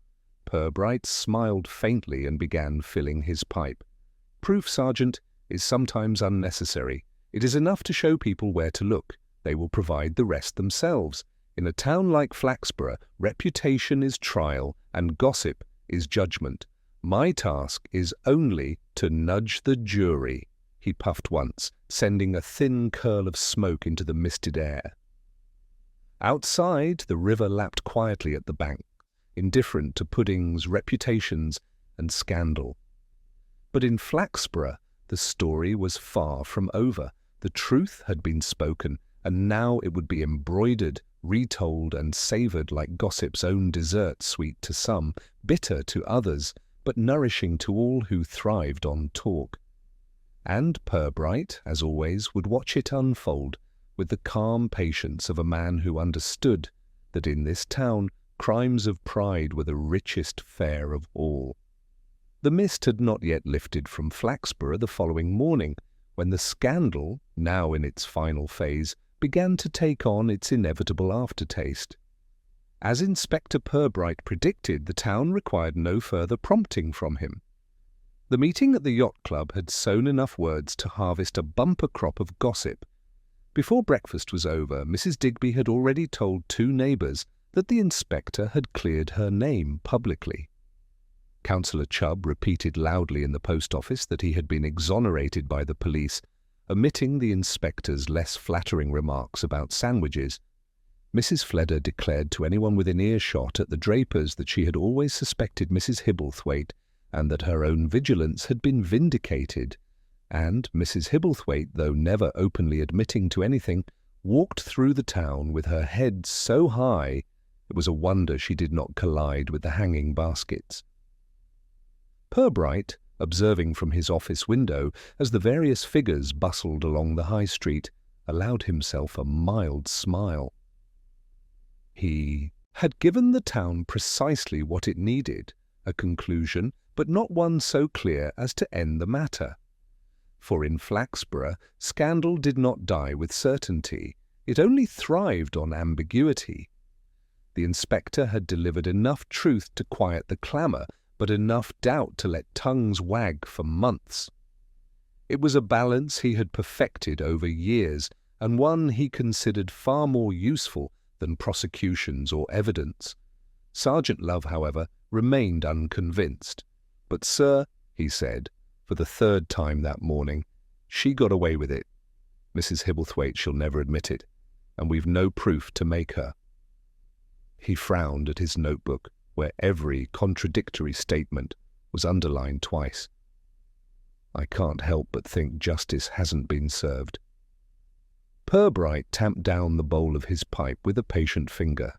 Purbright smiled faintly and began filling his pipe. "Proof, Sergeant, is sometimes unnecessary. It is enough to show people where to look. They will provide the rest themselves. In a town like Flaxborough, reputation is trial and gossip is judgment. My task is only to nudge the jury." He puffed once, sending a thin curl of smoke into the misted air. Outside, the river lapped quietly at the bank, indifferent to puddings, reputations, and scandal. But in Flaxborough, the story was far from over. The truth had been spoken, and now it would be embroidered, retold, and savoured like gossip's own dessert, sweet to some, bitter to others, but nourishing to all who thrived on talk. And Purbright, as always, would watch it unfold with the calm patience of a man who understood that in this town crimes of pride were the richest fare of all. The mist had not yet lifted from Flaxborough the following morning, when the scandal, now in its final phase, began to take on its inevitable aftertaste. As Inspector Purbright predicted, the town required no further prompting from him. The meeting at the Yacht Club had sown enough words to harvest a bumper crop of gossip. Before breakfast was over, Mrs. Digby had already told two neighbours that the inspector had cleared her name publicly. Councillor Chubb repeated loudly in the post office that he had been exonerated by the police, omitting the inspector's less flattering remarks about sandwiches. Mrs. Fleder declared to anyone within earshot at the draper's that she had always suspected Mrs. Hibblethwaite, and that her own vigilance had been vindicated. And Mrs. Hibblethwaite, though never openly admitting to anything, walked through the town with her head so high it was a wonder she did not collide with the hanging baskets. Purbright, observing from his office window as the various figures bustled along the high street, allowed himself a mild smile. He had given the town precisely what it needed, a conclusion, but not one so clear as to end the matter. For in Flaxborough, scandal did not die with certainty. It only thrived on ambiguity. The inspector had delivered enough truth to quiet the clamour, but enough doubt to let tongues wag for months. It was a balance he had perfected over years, and one he considered far more useful than prosecutions or evidence. Sergeant Love, however, remained unconvinced. "But, sir," he said, for the third time that morning, "she got away with it. Mrs. Hibblethwaite shall never admit it, and we've no proof to make her." He frowned at his notebook, where every contradictory statement was underlined twice. "I can't help but think justice hasn't been served." Purbright tamped down the bowl of his pipe with a patient finger.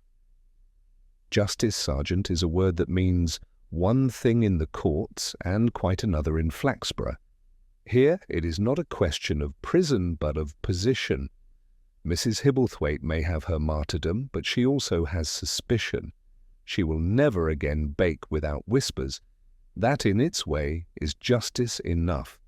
"Justice, Sergeant, is a word that means one thing in the courts and quite another in Flaxborough. Here it is not a question of prison, but of position. Mrs. Hibblethwaite may have her martyrdom, but she also has suspicion. She will never again bake without whispers. That, in its way, is justice enough."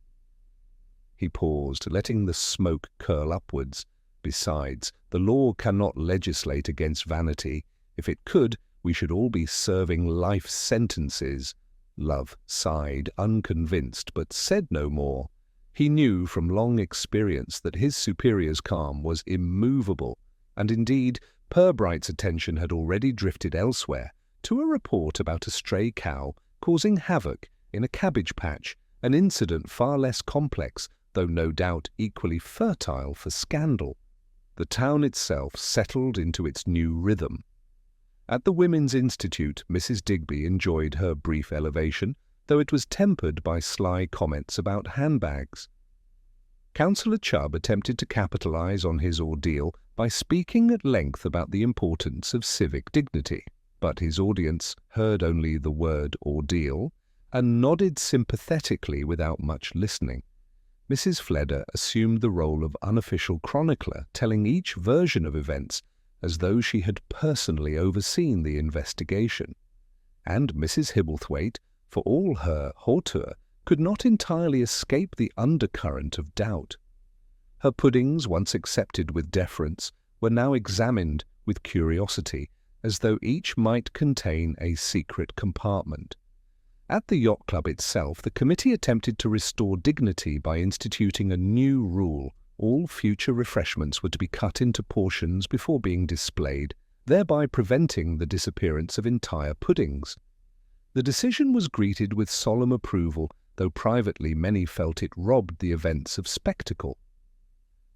He paused, letting the smoke curl upwards. "Besides, the law cannot legislate against vanity. If it could, we should all be serving life sentences." Love sighed, unconvinced, but said no more. He knew from long experience that his superior's calm was immovable, and indeed Purbright's attention had already drifted elsewhere, to a report about a stray cow causing havoc in a cabbage patch, an incident far less complex, though no doubt equally fertile for scandal. The town itself settled into its new rhythm. At the Women's Institute, Mrs. Digby enjoyed her brief elevation, though it was tempered by sly comments about handbags. Councillor Chubb attempted to capitalize on his ordeal by speaking at length about the importance of civic dignity, but his audience heard only the word ordeal and nodded sympathetically without much listening. Mrs. Fleder assumed the role of unofficial chronicler, telling each version of events as though she had personally overseen the investigation. And Mrs. Hibblethwaite, for all her hauteur, could not entirely escape the undercurrent of doubt. Her puddings, once accepted with deference, were now examined with curiosity, as though each might contain a secret compartment. At the Yacht Club itself, the committee attempted to restore dignity by instituting a new rule. All future refreshments were to be cut into portions before being displayed, thereby preventing the disappearance of entire puddings. The decision was greeted with solemn approval, though privately many felt it robbed the events of spectacle.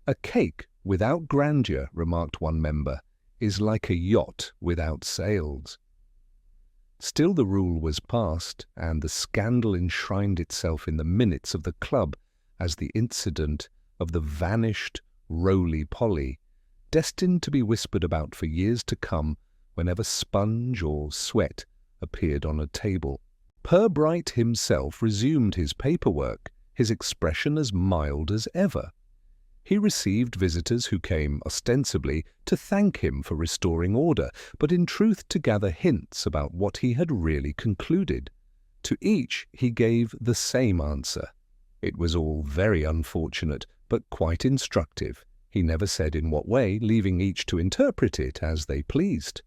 "A cake without grandeur," remarked one member, "is like a yacht without sails." Still the rule was passed, and the scandal enshrined itself in the minutes of the club as the incident of the vanished roly-poly, destined to be whispered about for years to come whenever sponge or sweat appeared on a table. Purbright himself resumed his paperwork, his expression as mild as ever. He received visitors who came ostensibly to thank him for restoring order, but in truth to gather hints about what he had really concluded. To each he gave the same answer. It was all very unfortunate, but quite instructive. He never said in what way, leaving each to interpret it as they pleased.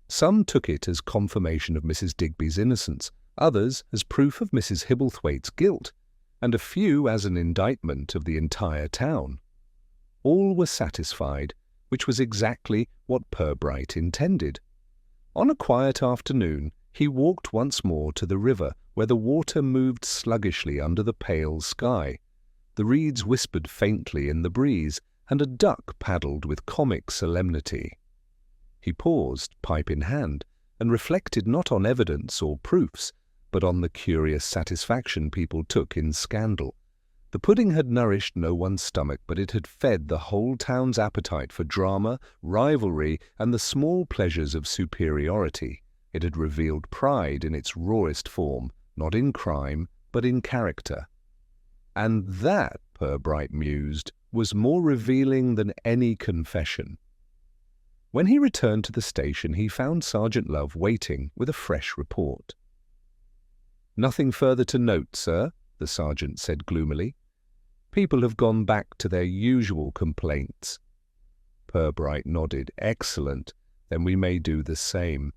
Some took it as confirmation of Mrs. Digby's innocence, others as proof of Mrs. Hibblethwaite's guilt, and a few as an indictment of the entire town. All were satisfied, which was exactly what Purbright intended. On a quiet afternoon, he walked once more to the river, where the water moved sluggishly under the pale sky. The reeds whispered faintly in the breeze, and a duck paddled with comic solemnity. He paused, pipe in hand, and reflected not on evidence or proofs, but on the curious satisfaction people took in scandal. The pudding had nourished no one's stomach, but it had fed the whole town's appetite for drama, rivalry, and the small pleasures of superiority. It had revealed pride in its rawest form, not in crime, but in character. And that, Purbright mused, was more revealing than any confession. When he returned to the station, he found Sergeant Love waiting with a fresh report. "Nothing further to note, sir," the sergeant said gloomily. "People have gone back to their usual complaints." Purbright nodded. "Excellent. Then we may do the same."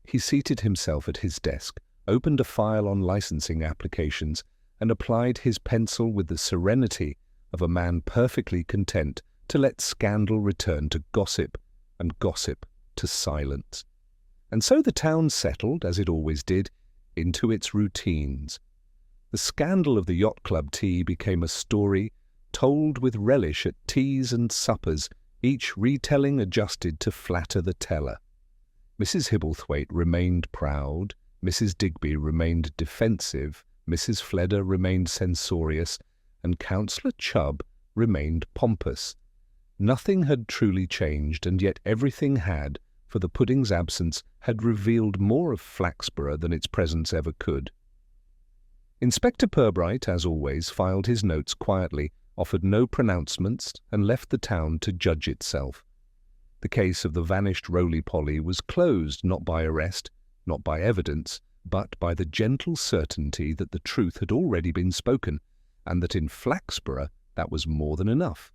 He seated himself at his desk, opened a file on licensing applications, and applied his pencil with the serenity of a man perfectly content to let scandal return to gossip, and gossip to silence. And so the town settled, as it always did, into its routines. The scandal of the Yacht Club tea became a story told with relish at teas and suppers, each retelling adjusted to flatter the teller. Mrs. Hibblethwaite remained proud, Mrs. Digby remained defensive, Mrs. Fleder remained censorious, and Councillor Chubb remained pompous. Nothing had truly changed, and yet everything had, for the pudding's absence had revealed more of Flaxborough than its presence ever could. Inspector Purbright, as always, filed his notes quietly, offered no pronouncements, and left the town to judge itself. The case of the vanished roly-poly was closed not by arrest, not by evidence, but by the gentle certainty that the truth had already been spoken, and that in Flaxborough that was more than enough.